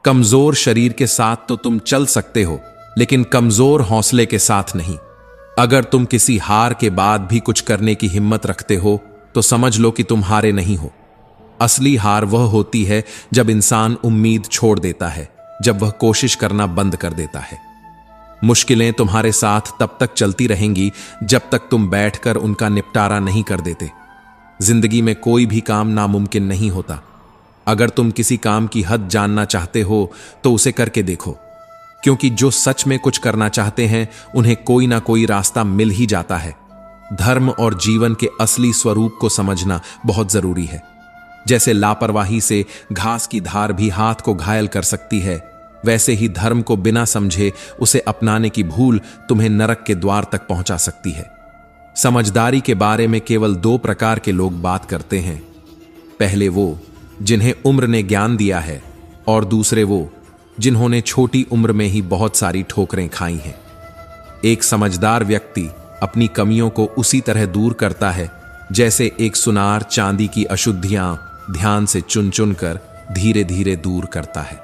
कमजोर शरीर के साथ तो तुम चल सकते हो, लेकिन कमजोर हौसले के साथ नहीं। अगर तुम किसी हार के बाद भी कुछ करने की हिम्मत रखते हो तो समझ लो कि तुम हारे नहीं हो। असली हार वह होती है जब इंसान उम्मीद छोड़ देता है, जब वह कोशिश करना बंद कर देता है। मुश्किलें तुम्हारे साथ तब तक चलती रहेंगी जब तक तुम बैठकर उनका निपटारा नहीं कर देते। जिंदगी में कोई भी काम नामुमकिन नहीं होता। अगर तुम किसी काम की हद जानना चाहते हो तो उसे करके देखो, क्योंकि जो सच में कुछ करना चाहते हैं उन्हें कोई ना कोई रास्ता मिल ही जाता है। धर्म और जीवन के असली स्वरूप को समझना बहुत जरूरी है। जैसे लापरवाही से घास की धार भी हाथ को घायल कर सकती है, वैसे ही धर्म को बिना समझे उसे अपनाने की भूल तुम्हें नरक के द्वार तक पहुंचा सकती है। समझदारी के बारे में केवल 2 प्रकार के लोग बात करते हैं। पहले वो जिन्हें उम्र ने ज्ञान दिया है और दूसरे वो जिन्होंने छोटी उम्र में ही बहुत सारी ठोकरें खाई हैं। एक समझदार व्यक्ति अपनी कमियों को उसी तरह दूर करता है जैसे एक सुनार चांदी की अशुद्धियां ध्यान से चुन चुन कर धीरे धीरे दूर करता है।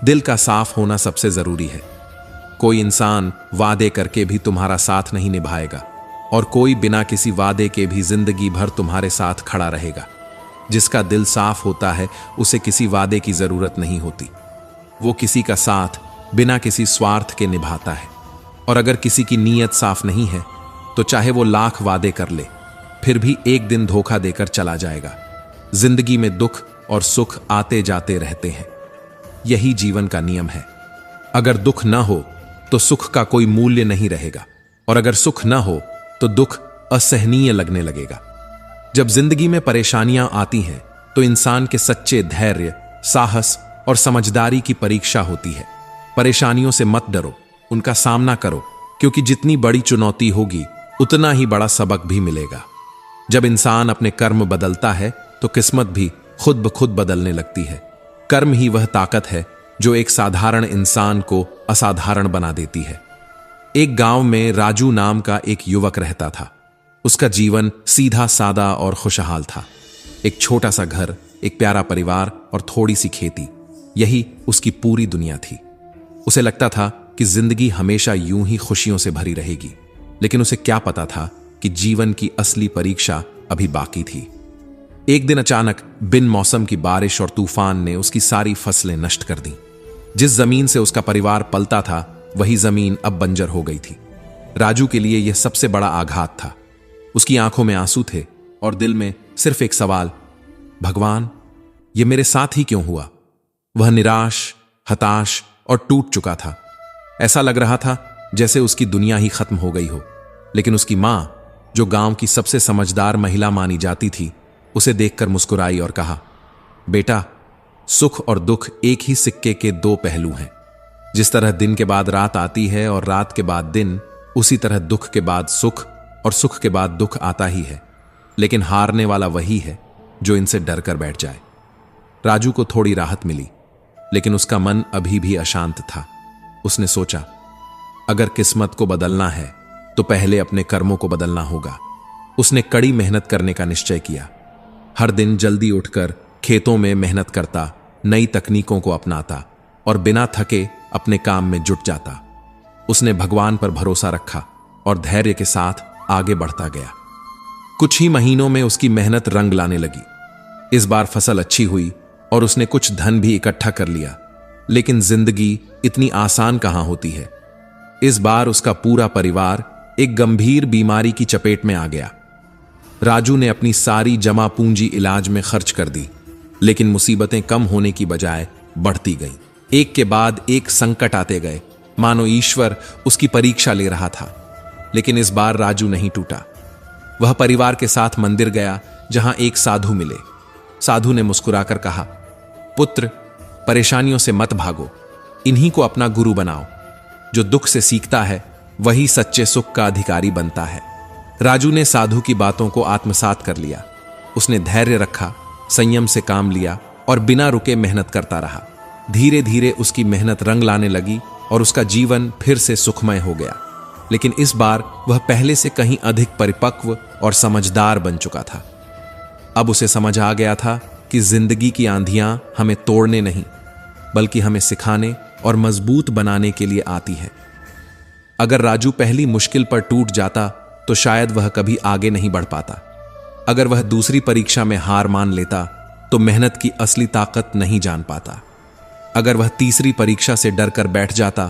दिल का साफ होना सबसे जरूरी है। कोई इंसान वादे करके भी तुम्हारा साथ नहीं निभाएगा और कोई बिना किसी वादे के भी जिंदगी भर तुम्हारे साथ खड़ा रहेगा। जिसका दिल साफ होता है उसे किसी वादे की जरूरत नहीं होती। वो किसी का साथ बिना किसी स्वार्थ के निभाता है। और अगर किसी की नीयत साफ नहीं है तो चाहे वो लाख वादे कर ले, फिर भी एक दिन धोखा देकर चला जाएगा। जिंदगी में दुख और सुख आते जाते रहते हैं, यही जीवन का नियम है। अगर दुख ना हो तो सुख का कोई मूल्य नहीं रहेगा, और अगर सुख ना हो तो दुख असहनीय लगने लगेगा। जब जिंदगी में परेशानियां आती हैं तो इंसान के सच्चे धैर्य, साहस और समझदारी की परीक्षा होती है। परेशानियों से मत डरो, उनका सामना करो, क्योंकि जितनी बड़ी चुनौती होगी उतना ही बड़ा सबक भी मिलेगा। जब इंसान अपने कर्म बदलता है तो किस्मत भी खुद ब खुद बदलने लगती है। कर्म ही वह ताकत है जो एक साधारण इंसान को असाधारण बना देती है। एक गांव में राजू नाम का एक युवक रहता था। उसका जीवन सीधा सादा और खुशहाल था। एक छोटा सा घर, एक प्यारा परिवार और थोड़ी सी खेती, यही उसकी पूरी दुनिया थी। उसे लगता था कि जिंदगी हमेशा यूं ही खुशियों से भरी रहेगी, लेकिन उसे क्या पता था कि जीवन की असली परीक्षा अभी बाकी थी। एक दिन अचानक बिन मौसम की बारिश और तूफान ने उसकी सारी फसलें नष्ट कर दी। जिस जमीन से उसका परिवार पलता था, वही जमीन अब बंजर हो गई थी। राजू के लिए यह सबसे बड़ा आघात था। उसकी आंखों में आंसू थे और दिल में सिर्फ एक सवाल, भगवान, यह मेरे साथ ही क्यों हुआ? वह निराश, हताश और टूट चुका था। ऐसा लग रहा था जैसे उसकी दुनिया ही खत्म हो गई हो। लेकिन उसकी मां, जो गांव की सबसे समझदार महिला मानी जाती थी, उसे देखकर मुस्कुराई और कहा, बेटा, सुख और दुख एक ही सिक्के के दो पहलू हैं। जिस तरह दिन के बाद रात आती है और रात के बाद दिन, उसी तरह दुख के बाद सुख और सुख के बाद दुख आता ही है। लेकिन हारने वाला वही है जो इनसे डर कर बैठ जाए। राजू को थोड़ी राहत मिली, लेकिन उसका मन अभी भी अशांत था। उसने सोचा, अगर किस्मत को बदलना है तो पहले अपने कर्मों को बदलना होगा। उसने कड़ी मेहनत करने का निश्चय किया। हर दिन जल्दी उठकर खेतों में मेहनत करता, नई तकनीकों को अपनाता और बिना थके अपने काम में जुट जाता। उसने भगवान पर भरोसा रखा और धैर्य के साथ आगे बढ़ता गया। कुछ ही महीनों में उसकी मेहनत रंग लाने लगी। इस बार फसल अच्छी हुई और उसने कुछ धन भी इकट्ठा कर लिया। लेकिन जिंदगी इतनी आसान कहां होती है। इस बार उसका पूरा परिवार एक गंभीर बीमारी की चपेट में आ गया। राजू ने अपनी सारी जमा पूंजी इलाज में खर्च कर दी, लेकिन मुसीबतें कम होने की बजाय बढ़ती गईं। एक के बाद एक संकट आते गए, मानो ईश्वर उसकी परीक्षा ले रहा था। लेकिन इस बार राजू नहीं टूटा। वह परिवार के साथ मंदिर गया, जहां एक साधु मिले। साधु ने मुस्कुराकर कहा, पुत्र, परेशानियों से मत भागो, इन्हीं को अपना गुरु बनाओ। जो दुख से सीखता है वही सच्चे सुख का अधिकारी बनता है। राजू ने साधु की बातों को आत्मसात कर लिया। उसने धैर्य रखा, संयम से काम लिया और बिना रुके मेहनत करता रहा। धीरे धीरे उसकी मेहनत रंग लाने लगी और उसका जीवन फिर से सुखमय हो गया। लेकिन इस बार वह पहले से कहीं अधिक परिपक्व और समझदार बन चुका था। अब उसे समझ आ गया था कि जिंदगी की आंधियां हमें तोड़ने नहीं, बल्कि हमें सिखाने और मजबूत बनाने के लिए आती है। अगर राजू पहली मुश्किल पर टूट जाता तो शायद वह कभी आगे नहीं बढ़ पाता। अगर वह दूसरी परीक्षा में हार मान लेता तो मेहनत की असली ताकत नहीं जान पाता। अगर वह तीसरी परीक्षा से डर कर बैठ जाता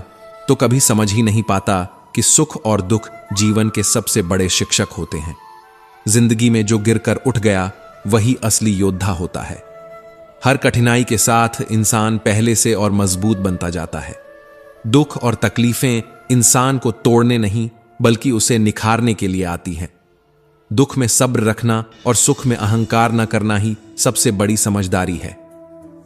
तो कभी समझ ही नहीं पाता कि सुख और दुख जीवन के सबसे बड़े शिक्षक होते हैं। जिंदगी में जो गिरकर उठ गया वही असली योद्धा होता है। हर कठिनाई के साथ इंसान पहले से और मजबूत बनता जाता है। दुख और तकलीफें इंसान को तोड़ने नहीं, बल्कि उसे निखारने के लिए आती हैं। दुख में सब्र रखना और सुख में अहंकार न करना ही सबसे बड़ी समझदारी है।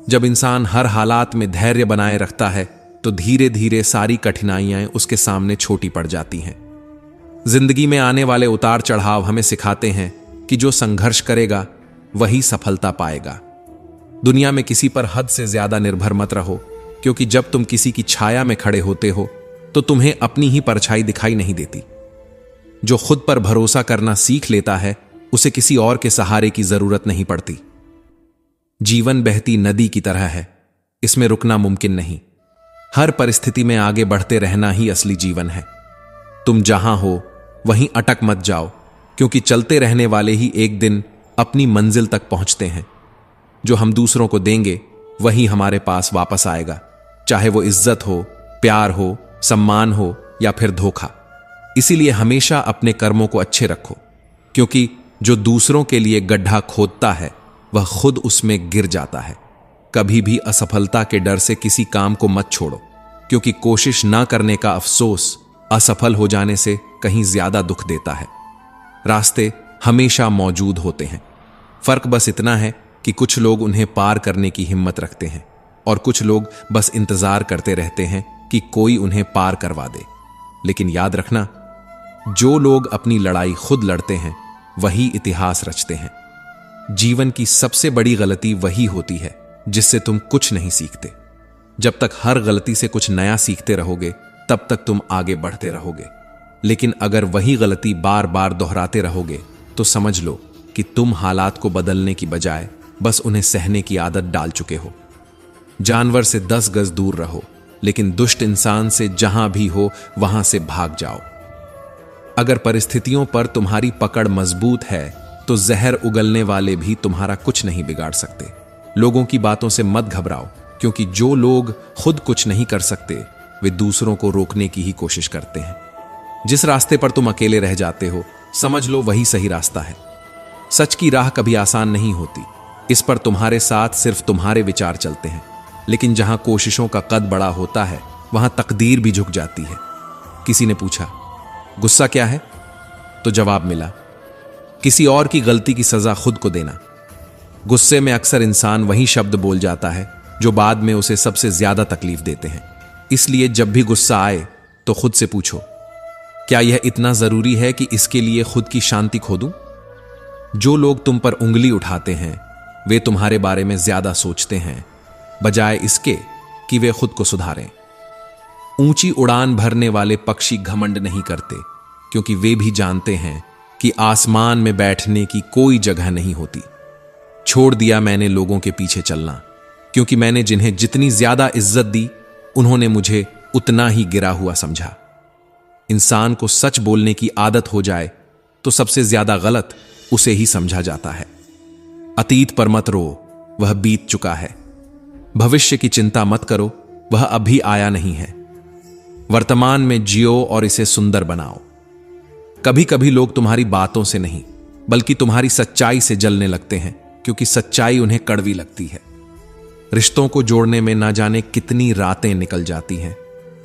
जब इंसान हर हालात में धैर्य बनाए रखता है तो धीरे धीरे सारी कठिनाइयां उसके सामने छोटी पड़ जाती हैं। जिंदगी में आने वाले उतार चढ़ाव हमें सिखाते हैं कि जो संघर्ष करेगा वही सफलता पाएगा। दुनिया में किसी पर हद से ज्यादा निर्भर मत रहो, क्योंकि जब तुम किसी की छाया में खड़े होते हो तो तुम्हें अपनी ही परछाई दिखाई नहीं देती। जो खुद पर भरोसा करना सीख लेता है उसे किसी और के सहारे की जरूरत नहीं पड़ती। जीवन बहती नदी की तरह है, इसमें रुकना मुमकिन नहीं। हर परिस्थिति में आगे बढ़ते रहना ही असली जीवन है। तुम जहां हो वहीं अटक मत जाओ, क्योंकि चलते रहने वाले ही एक दिन अपनी मंजिल तक पहुंचते हैं। जो हम दूसरों को देंगे वही हमारे पास वापस आएगा, चाहे वो इज्जत हो, प्यार हो, सम्मान हो या फिर धोखा। इसीलिए हमेशा अपने कर्मों को अच्छे रखो, क्योंकि जो दूसरों के लिए गड्ढा खोदता है वह खुद उसमें गिर जाता है। कभी भी असफलता के डर से किसी काम को मत छोड़ो, क्योंकि कोशिश ना करने का अफसोस असफल हो जाने से कहीं ज्यादा दुख देता है। रास्ते हमेशा मौजूद होते हैं, फर्क बस इतना है कि कुछ लोग उन्हें पार करने की हिम्मत रखते हैं और कुछ लोग बस इंतजार करते रहते हैं कि कोई उन्हें पार करवा दे। लेकिन याद रखना, जो लोग अपनी लड़ाई खुद लड़ते हैं वही इतिहास रचते हैं। जीवन की सबसे बड़ी गलती वही होती है जिससे तुम कुछ नहीं सीखते। जब तक हर गलती से कुछ नया सीखते रहोगे तब तक तुम आगे बढ़ते रहोगे। लेकिन अगर वही गलती बार बार दोहराते रहोगे तो समझ लो कि तुम हालात को बदलने की बजाय बस उन्हें सहने की आदत डाल चुके हो। जानवर से 10 गज दूर रहो, लेकिन दुष्ट इंसान से जहां भी हो वहां से भाग जाओ। अगर परिस्थितियों पर तुम्हारी पकड़ मजबूत है तो जहर उगलने वाले भी तुम्हारा कुछ नहीं बिगाड़ सकते। लोगों की बातों से मत घबराओ, क्योंकि जो लोग खुद कुछ नहीं कर सकते वे दूसरों को रोकने की ही कोशिश करते हैं। जिस रास्ते पर तुम अकेले रह जाते हो, समझ लो वही सही रास्ता है। सच की राह कभी आसान नहीं होती, इस पर तुम्हारे साथ सिर्फ तुम्हारे विचार चलते हैं। लेकिन जहां कोशिशों का कद बड़ा होता है वहां तकदीर भी झुक जाती है। किसी ने पूछा, गुस्सा क्या है? तो जवाब मिला, किसी और की गलती की सजा खुद को देना। गुस्से में अक्सर इंसान वही शब्द बोल जाता है जो बाद में उसे सबसे ज्यादा तकलीफ देते हैं। इसलिए जब भी गुस्सा आए तो खुद से पूछो, क्या यह इतना जरूरी है कि इसके लिए खुद की शांति खो दूं? जो लोग तुम पर उंगली उठाते हैं वे तुम्हारे बारे में ज्यादा सोचते हैं बजाय इसके कि वे खुद को सुधारें। ऊंची उड़ान भरने वाले पक्षी घमंड नहीं करते, क्योंकि वे भी जानते हैं कि आसमान में बैठने की कोई जगह नहीं होती। छोड़ दिया मैंने लोगों के पीछे चलना, क्योंकि मैंने जिन्हें जितनी ज्यादा इज्जत दी उन्होंने मुझे उतना ही गिरा हुआ समझा। इंसान को सच बोलने की आदत हो जाए तो सबसे ज्यादा गलत उसे ही समझा जाता है। अतीत पर मत रो, वह बीत चुका है। भविष्य की चिंता मत करो, वह अभी आया नहीं है। वर्तमान में जियो और इसे सुंदर बनाओ। कभी कभी लोग तुम्हारी बातों से नहीं बल्कि तुम्हारी सच्चाई से जलने लगते हैं, क्योंकि सच्चाई उन्हें कड़वी लगती है। रिश्तों को जोड़ने में ना जाने कितनी रातें निकल जाती हैं,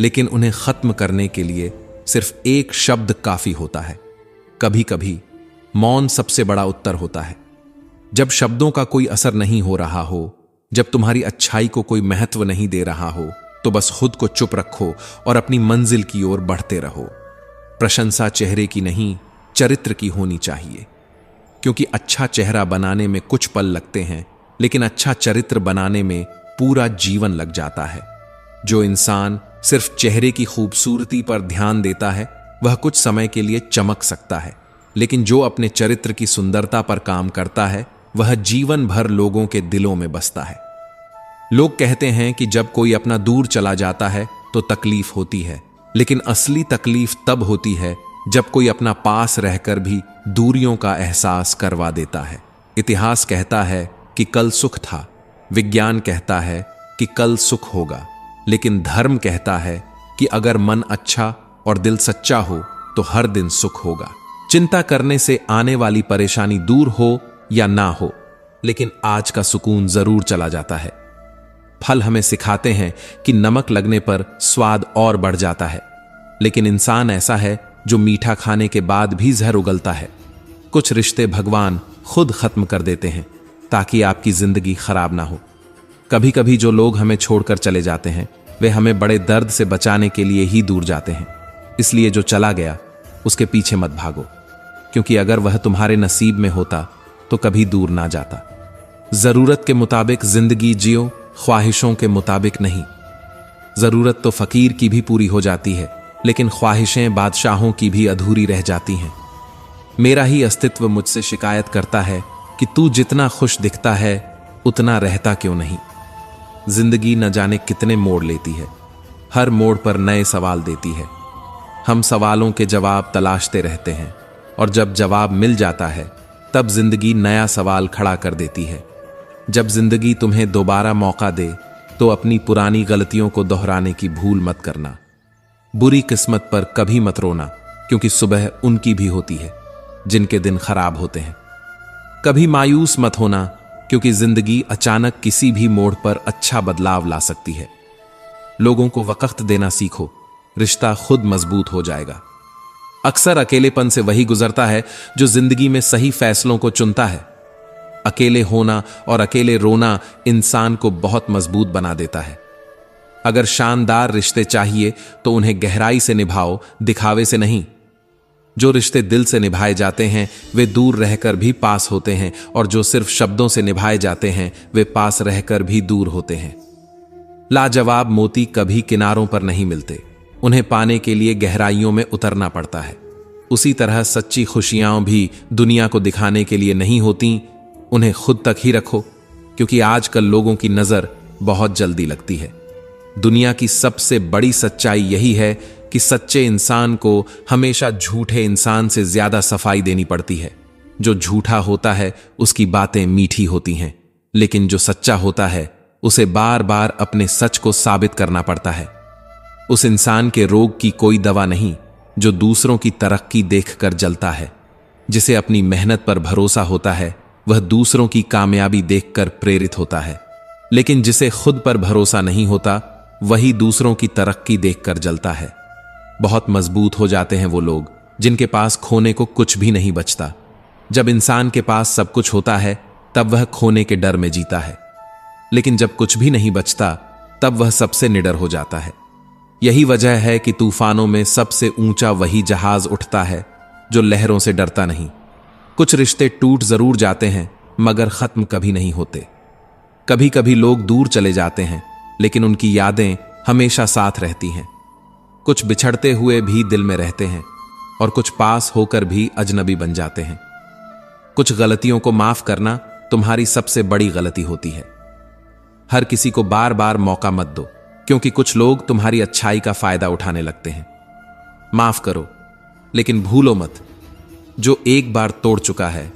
लेकिन उन्हें खत्म करने के लिए सिर्फ एक शब्द काफी होता है। कभी कभी मौन सबसे बड़ा उत्तर होता है। जब शब्दों का कोई असर नहीं हो रहा हो, जब तुम्हारी अच्छाई को कोई महत्व नहीं दे रहा हो, तो बस खुद को चुप रखो और अपनी मंजिल की ओर बढ़ते रहो। प्रशंसा चेहरे की नहीं, चरित्र की होनी चाहिए, क्योंकि अच्छा चेहरा बनाने में कुछ पल लगते हैं, लेकिन अच्छा चरित्र बनाने में पूरा जीवन लग जाता है। जो इंसान सिर्फ चेहरे की खूबसूरती पर ध्यान देता है वह कुछ समय के लिए चमक सकता है, लेकिन जो अपने चरित्र की सुंदरता पर काम करता है वह जीवन भर लोगों के दिलों में बसता है। लोग कहते हैं कि जब कोई अपना दूर चला जाता है तो तकलीफ होती है, लेकिन असली तकलीफ तब होती है जब कोई अपना पास रहकर भी दूरियों का एहसास करवा देता है। इतिहास कहता है कि कल सुख था, विज्ञान कहता है कि कल सुख होगा, लेकिन धर्म कहता है कि अगर मन अच्छा और दिल सच्चा हो तो हर दिन सुख होगा। चिंता करने से आने वाली परेशानी दूर हो या ना हो, लेकिन आज का सुकून जरूर चला जाता है। फल हमें सिखाते हैं कि नमक लगने पर स्वाद और बढ़ जाता है, लेकिन इंसान ऐसा है जो मीठा खाने के बाद भी जहर उगलता है। कुछ रिश्ते भगवान खुद खत्म कर देते हैं ताकि आपकी जिंदगी खराब ना हो। कभी कभी जो लोग हमें छोड़कर चले जाते हैं वे हमें बड़े दर्द से बचाने के लिए ही दूर जाते हैं। इसलिए जो चला गया उसके पीछे मत भागो, क्योंकि अगर वह तुम्हारे नसीब में होता तो कभी दूर ना जाता। जरूरत के मुताबिक जिंदगी जियो, ख्वाहिशों के मुताबिक नहीं। जरूरत तो फकीर की भी पूरी हो जाती है, लेकिन ख्वाहिशें बादशाहों की भी अधूरी रह जाती हैं। मेरा ही अस्तित्व मुझसे शिकायत करता है कि तू जितना खुश दिखता है उतना रहता क्यों नहीं। जिंदगी न जाने कितने मोड़ लेती है, हर मोड़ पर नए सवाल देती है। हम सवालों के जवाब तलाशते रहते हैं, और जब जवाब मिल जाता है तब जिंदगी नया सवाल खड़ा कर देती है। जब जिंदगी तुम्हें दोबारा मौका दे तो अपनी पुरानी गलतियों को दोहराने की भूल मत करना। बुरी किस्मत पर कभी मत रोना, क्योंकि सुबह उनकी भी होती है जिनके दिन खराब होते हैं। कभी मायूस मत होना, क्योंकि जिंदगी अचानक किसी भी मोड़ पर अच्छा बदलाव ला सकती है। लोगों को वक्त देना सीखो, रिश्ता खुद मजबूत हो जाएगा। अक्सर अकेलेपन से वही गुजरता है जो जिंदगी में सही फैसलों को चुनता है। अकेले होना और अकेले रोना इंसान को बहुत मजबूत बना देता है। अगर शानदार रिश्ते चाहिए तो उन्हें गहराई से निभाओ, दिखावे से नहीं। जो रिश्ते दिल से निभाए जाते हैं वे दूर रहकर भी पास होते हैं, और जो सिर्फ शब्दों से निभाए जाते हैं वे पास रहकर भी दूर होते हैं। लाजवाब मोती कभी किनारों पर नहीं मिलते, उन्हें पाने के लिए गहराइयों में उतरना पड़ता है। उसी तरह सच्ची खुशियां भी दुनिया को दिखाने के लिए नहीं होती, उन्हें खुद तक ही रखो, क्योंकि आजकल लोगों की नजर बहुत जल्दी लगती है। दुनिया की सबसे बड़ी सच्चाई यही है कि सच्चे इंसान को हमेशा झूठे इंसान से ज्यादा सफाई देनी पड़ती है। जो झूठा होता है उसकी बातें मीठी होती हैं, लेकिन जो सच्चा होता है उसे बार बार अपने सच को साबित करना पड़ता है। उस इंसान के रोग की कोई दवा नहीं जो दूसरों की तरक्की देखकर जलता है। जिसे अपनी मेहनत पर भरोसा होता है वह दूसरों की कामयाबी देखकर प्रेरित होता है, लेकिन जिसे खुद पर भरोसा नहीं होता वही दूसरों की तरक्की देखकर जलता है। बहुत मजबूत हो जाते हैं वो लोग जिनके पास खोने को कुछ भी नहीं बचता। जब इंसान के पास सब कुछ होता है तब वह खोने के डर में जीता है, लेकिन जब कुछ भी नहीं बचता तब वह सबसे निडर हो जाता है। यही वजह है कि तूफानों में सबसे ऊंचा वही जहाज उठता है जो लहरों से डरता नहीं। कुछ रिश्ते टूट जरूर जाते हैं मगर खत्म कभी नहीं होते। कभी कभी लोग दूर चले जाते हैं लेकिन उनकी यादें हमेशा साथ रहती हैं। कुछ बिछड़ते हुए भी दिल में रहते हैं और कुछ पास होकर भी अजनबी बन जाते हैं। कुछ गलतियों को माफ करना तुम्हारी सबसे बड़ी गलती होती है। हर किसी को बार बार मौका मत दो, क्योंकि कुछ लोग तुम्हारी अच्छाई का फायदा उठाने लगते हैं। माफ करो, लेकिन भूलो मत, जो एक बार तोड़ चुका है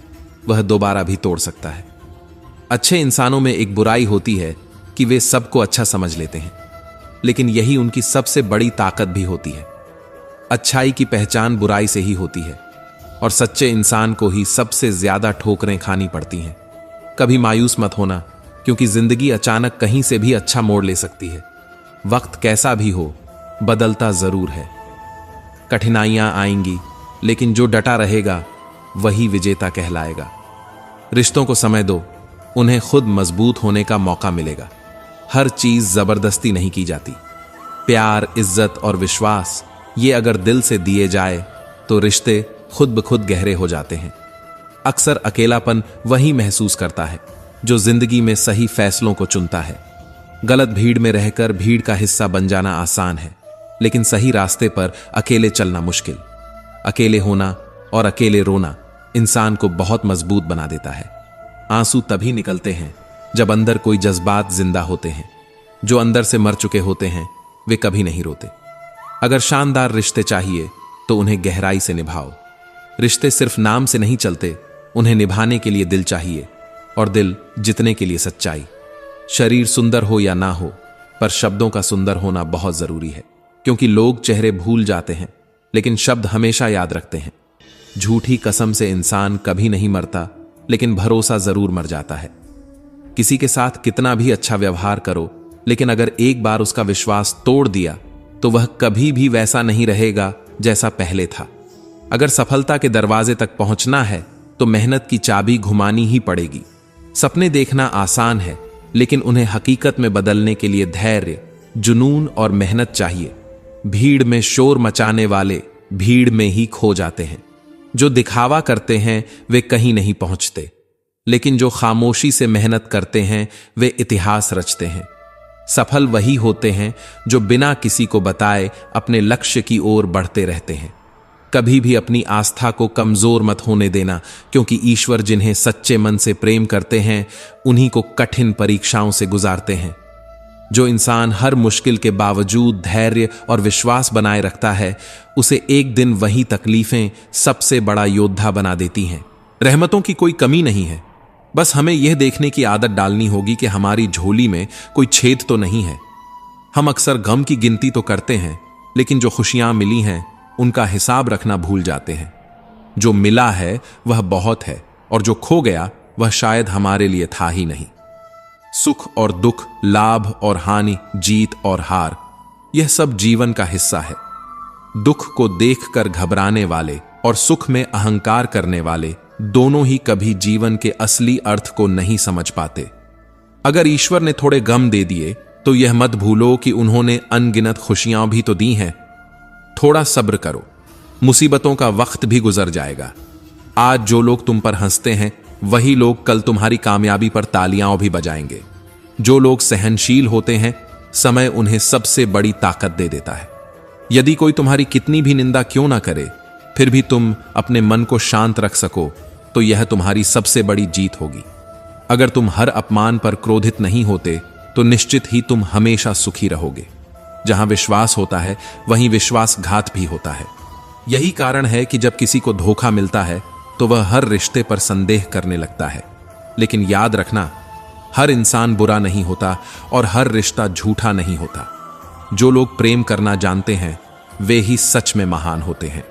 वह दोबारा भी तोड़ सकता है। अच्छे इंसानों में एक बुराई होती है कि वे सबको अच्छा समझ लेते हैं, लेकिन यही उनकी सबसे बड़ी ताकत भी होती है। अच्छाई की पहचान बुराई से ही होती है और सच्चे इंसान को ही सबसे ज्यादा ठोकरें खानी पड़ती हैं। कभी मायूस मत होना, क्योंकि जिंदगी अचानक कहीं से भी अच्छा मोड़ ले सकती है। वक्त कैसा भी हो, बदलता जरूर है। कठिनाइयां आएंगी, लेकिन जो डटा रहेगा वही विजेता कहलाएगा। रिश्तों को समय दो, उन्हें खुद मजबूत होने का मौका मिलेगा। हर चीज जबरदस्ती नहीं की जाती। प्यार, इज्जत और विश्वास ये अगर दिल से दिए जाए तो रिश्ते खुद ब खुद गहरे हो जाते हैं। अक्सर अकेलापन वही महसूस करता है जो जिंदगी में सही फैसलों को चुनता है। गलत भीड़ में रहकर भीड़ का हिस्सा बन जाना आसान है, लेकिन सही रास्ते पर अकेले चलना मुश्किल। अकेले होना और अकेले रोना इंसान को बहुत मजबूत बना देता है। आंसू तभी निकलते हैं जब अंदर कोई जज्बात जिंदा होते हैं। जो अंदर से मर चुके होते हैं वे कभी नहीं रोते। अगर शानदार रिश्ते चाहिए तो उन्हें गहराई से निभाओ। रिश्ते सिर्फ नाम से नहीं चलते, उन्हें निभाने के लिए दिल चाहिए, और दिल जीतने के लिए सच्चाई। शरीर सुंदर हो या ना हो, पर शब्दों का सुंदर होना बहुत जरूरी है, क्योंकि लोग चेहरे भूल जाते हैं लेकिन शब्द हमेशा याद रखते हैं। झूठी कसम से इंसान कभी नहीं मरता, लेकिन भरोसा जरूर मर जाता है। किसी के साथ कितना भी अच्छा व्यवहार करो, लेकिन अगर एक बार उसका विश्वास तोड़ दिया तो वह कभी भी वैसा नहीं रहेगा जैसा पहले था। अगर सफलता के दरवाजे तक पहुंचना है तो मेहनत की चाबी घुमानी ही पड़ेगी। सपने देखना आसान है, लेकिन उन्हें हकीकत में बदलने के लिए धैर्य, जुनून और मेहनत चाहिए। भीड़ में शोर मचाने वाले भीड़ में ही खो जाते हैं। जो दिखावा करते हैं वे कहीं नहीं पहुंचते, लेकिन जो खामोशी से मेहनत करते हैं वे इतिहास रचते हैं। सफल वही होते हैं जो बिना किसी को बताए अपने लक्ष्य की ओर बढ़ते रहते हैं। कभी भी अपनी आस्था को कमजोर मत होने देना, क्योंकि ईश्वर जिन्हें सच्चे मन से प्रेम करते हैं उन्हीं को कठिन परीक्षाओं से गुजारते हैं। जो इंसान हर मुश्किल के बावजूद धैर्य और विश्वास बनाए रखता है, उसे एक दिन वही तकलीफें सबसे बड़ा योद्धा बना देती हैं। रहमतों की कोई कमी नहीं है, बस हमें यह देखने की आदत डालनी होगी कि हमारी झोली में कोई छेद तो नहीं है। हम अक्सर गम की गिनती तो करते हैं, लेकिन जो खुशियां मिली हैं उनका हिसाब रखना भूल जाते हैं। जो मिला है वह बहुत है, और जो खो गया वह शायद हमारे लिए था ही नहीं। सुख और दुख, लाभ और हानि, जीत और हार, यह सब जीवन का हिस्सा है। दुख को देखकर घबराने वाले और सुख में अहंकार करने वाले दोनों ही कभी जीवन के असली अर्थ को नहीं समझ पाते। अगर ईश्वर ने थोड़े गम दे दिए तो यह मत भूलो कि उन्होंने अनगिनत खुशियां भी तो दी हैं। थोड़ा सब्र करो, मुसीबतों का वक्त भी गुजर जाएगा। आज जो लोग तुम पर हंसते हैं वही लोग कल तुम्हारी कामयाबी पर तालियां भी बजाएंगे। जो लोग सहनशील होते हैं समय उन्हें सबसे बड़ी ताकत दे देता है। यदि कोई तुम्हारी कितनी भी निंदा क्यों ना करे, फिर भी तुम अपने मन को शांत रख सको, तो यह तुम्हारी सबसे बड़ी जीत होगी। अगर तुम हर अपमान पर क्रोधित नहीं होते, तो निश्चित ही तुम हमेशा सुखी रहोगे। जहां विश्वास होता है, वहीं विश्वासघात भी होता है। यही कारण है कि जब किसी को धोखा मिलता है, तो वह हर रिश्ते पर संदेह करने लगता है। लेकिन याद रखना, हर इंसान बुरा नहीं होता और हर रिश्ता झूठा नहीं होता। जो लोग प्रेम करना जानते हैं, वे ही सच में महान होते हैं।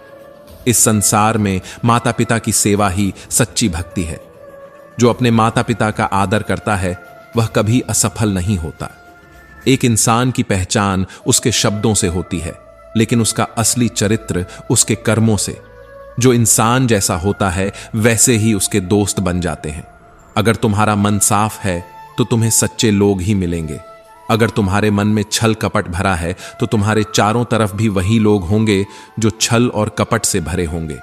इस संसार में माता पिता की सेवा ही सच्ची भक्ति है। जो अपने माता पिता का आदर करता है, वह कभी असफल नहीं होता। एक इंसान की पहचान उसके शब्दों से होती है, लेकिन उसका असली चरित्र उसके कर्मों से। जो इंसान जैसा होता है, वैसे ही उसके दोस्त बन जाते हैं। अगर तुम्हारा मन साफ है, तो तुम्हें सच्चे लोग ही मिलेंगे। अगर तुम्हारे मन में छल कपट भरा है, तो तुम्हारे चारों तरफ भी वही लोग होंगे जो छल और कपट से भरे होंगे।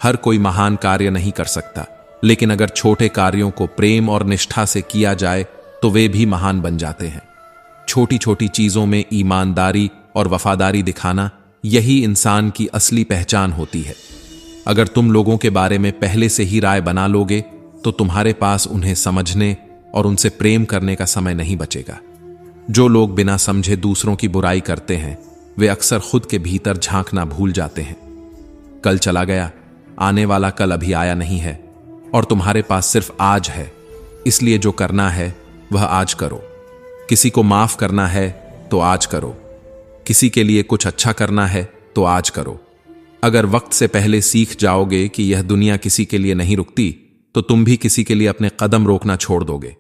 हर कोई महान कार्य नहीं कर सकता, लेकिन अगर छोटे कार्यों को प्रेम और निष्ठा से किया जाए, तो वे भी महान बन जाते हैं। छोटी छोटी चीजों में ईमानदारी और वफादारी दिखाना, यही इंसान की असली पहचान होती है। अगर तुम लोगों के बारे में पहले से ही राय बना लोगे, तो तुम्हारे पास उन्हें समझने और उनसे प्रेम करने का समय नहीं बचेगा। जो लोग बिना समझे दूसरों की बुराई करते हैं, वे अक्सर खुद के भीतर झांकना भूल जाते हैं। कल चला गया, आने वाला कल अभी आया नहीं है, और तुम्हारे पास सिर्फ आज है। इसलिए जो करना है वह आज करो। किसी को माफ करना है तो आज करो। किसी के लिए कुछ अच्छा करना है तो आज करो। अगर वक्त से पहले सीख जाओगे कि यह दुनिया किसी के लिए नहीं रुकती, तो तुम भी किसी के लिए अपने कदम रोकना छोड़ दोगे।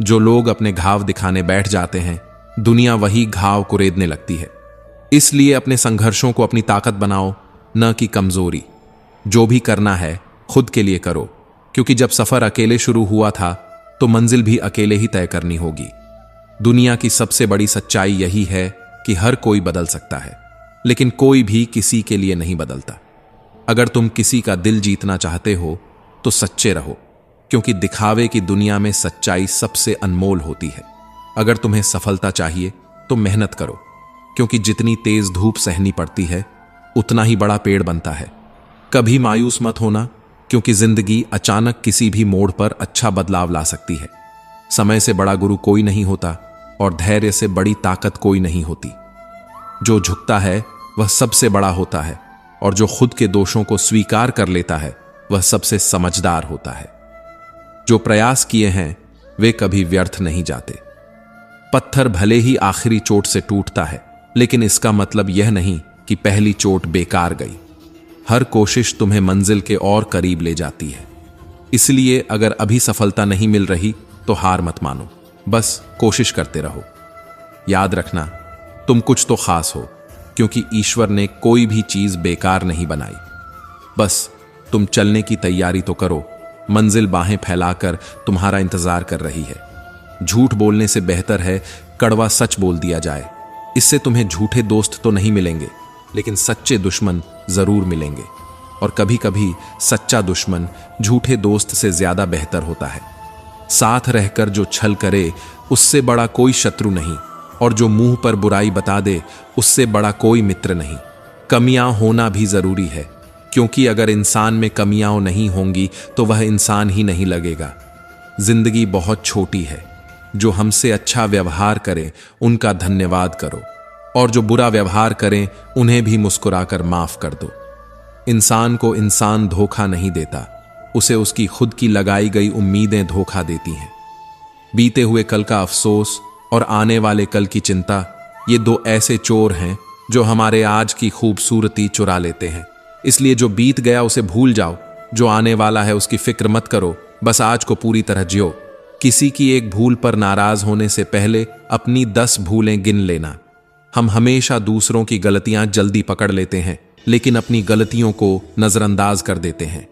जो लोग अपने घाव दिखाने बैठ जाते हैं, दुनिया वही घाव कुरेदने लगती है। इसलिए अपने संघर्षों को अपनी ताकत बनाओ, न कि कमजोरी। जो भी करना है खुद के लिए करो, क्योंकि जब सफर अकेले शुरू हुआ था, तो मंजिल भी अकेले ही तय करनी होगी। दुनिया की सबसे बड़ी सच्चाई यही है कि हर कोई बदल सकता है, लेकिन कोई भी किसी के लिए नहीं बदलता। अगर तुम किसी का दिल जीतना चाहते हो, तो सच्चे रहो, क्योंकि दिखावे की दुनिया में सच्चाई सबसे अनमोल होती है। अगर तुम्हें सफलता चाहिए, तो मेहनत करो, क्योंकि जितनी तेज धूप सहनी पड़ती है, उतना ही बड़ा पेड़ बनता है। कभी मायूस मत होना, क्योंकि जिंदगी अचानक किसी भी मोड़ पर अच्छा बदलाव ला सकती है। समय से बड़ा गुरु कोई नहीं होता, और धैर्य से बड़ी ताकत कोई नहीं होती। जो झुकता है वह सबसे बड़ा होता है, और जो खुद के दोषों को स्वीकार कर लेता है, वह सबसे समझदार होता है। जो प्रयास किए हैं, वे कभी व्यर्थ नहीं जाते। पत्थर भले ही आखिरी चोट से टूटता है, लेकिन इसका मतलब यह नहीं कि पहली चोट बेकार गई। हर कोशिश तुम्हें मंजिल के और करीब ले जाती है। इसलिए अगर अभी सफलता नहीं मिल रही, तो हार मत मानो, बस कोशिश करते रहो। याद रखना, तुम कुछ तो खास हो, क्योंकि ईश्वर ने कोई भी चीज बेकार नहीं बनाई। बस तुम चलने की तैयारी तो करो, मंजिल बाहें फैलाकर तुम्हारा इंतजार कर रही है। झूठ बोलने से बेहतर है कड़वा सच बोल दिया जाए। इससे तुम्हें झूठे दोस्त तो नहीं मिलेंगे, लेकिन सच्चे दुश्मन जरूर मिलेंगे। और कभी कभी सच्चा दुश्मन झूठे दोस्त से ज्यादा बेहतर होता है। साथ रहकर जो छल करे, उससे बड़ा कोई शत्रु नहीं, और जो मुंह पर बुराई बता दे, उससे बड़ा कोई मित्र नहीं। कमियां होना भी जरूरी है, क्योंकि अगर इंसान में कमियां नहीं होंगी, तो वह इंसान ही नहीं लगेगा। जिंदगी बहुत छोटी है। जो हमसे अच्छा व्यवहार करें, उनका धन्यवाद करो, और जो बुरा व्यवहार करें, उन्हें भी मुस्कुराकर माफ कर दो। इंसान को इंसान धोखा नहीं देता, उसे उसकी खुद की लगाई गई उम्मीदें धोखा देती हैं। बीते हुए कल का अफसोस और आने वाले कल की चिंता, ये दो ऐसे चोर हैं जो हमारे आज की खूबसूरती चुरा लेते हैं। इसलिए जो बीत गया उसे भूल जाओ, जो आने वाला है उसकी फिक्र मत करो, बस आज को पूरी तरह जियो। किसी की एक भूल पर नाराज होने से पहले अपनी 10 भूलें गिन लेना। हम हमेशा दूसरों की गलतियां जल्दी पकड़ लेते हैं, लेकिन अपनी गलतियों को नजरअंदाज कर देते हैं।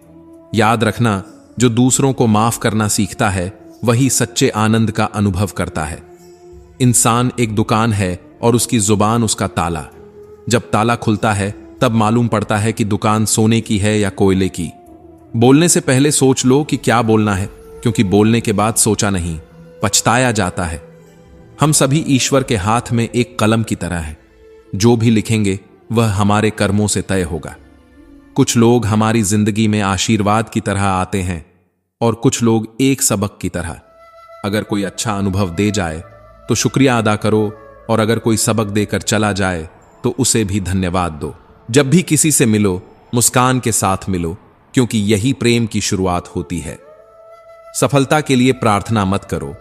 याद रखना, जो दूसरों को माफ करना सीखता है, वही सच्चे आनंद का अनुभव करता है। इंसान एक दुकान है और उसकी जुबान उसका ताला। जब ताला खुलता है, तब मालूम पड़ता है कि दुकान सोने की है या कोयले की। बोलने से पहले सोच लो कि क्या बोलना है, क्योंकि बोलने के बाद सोचा नहीं, पछताया जाता है। हम सभी ईश्वर के हाथ में एक कलम की तरह हैं। जो भी लिखेंगे वह हमारे कर्मों से तय होगा। कुछ लोग हमारी जिंदगी में आशीर्वाद की तरह आते हैं और कुछ लोग एक सबक की तरह। अगर कोई अच्छा अनुभव दे जाए तो शुक्रिया अदा करो, और अगर कोई सबक देकर चला जाए तो उसे भी धन्यवाद दो। जब भी किसी से मिलो, मुस्कान के साथ मिलो, क्योंकि यही प्रेम की शुरुआत होती है। सफलता के लिए प्रार्थना मत करो,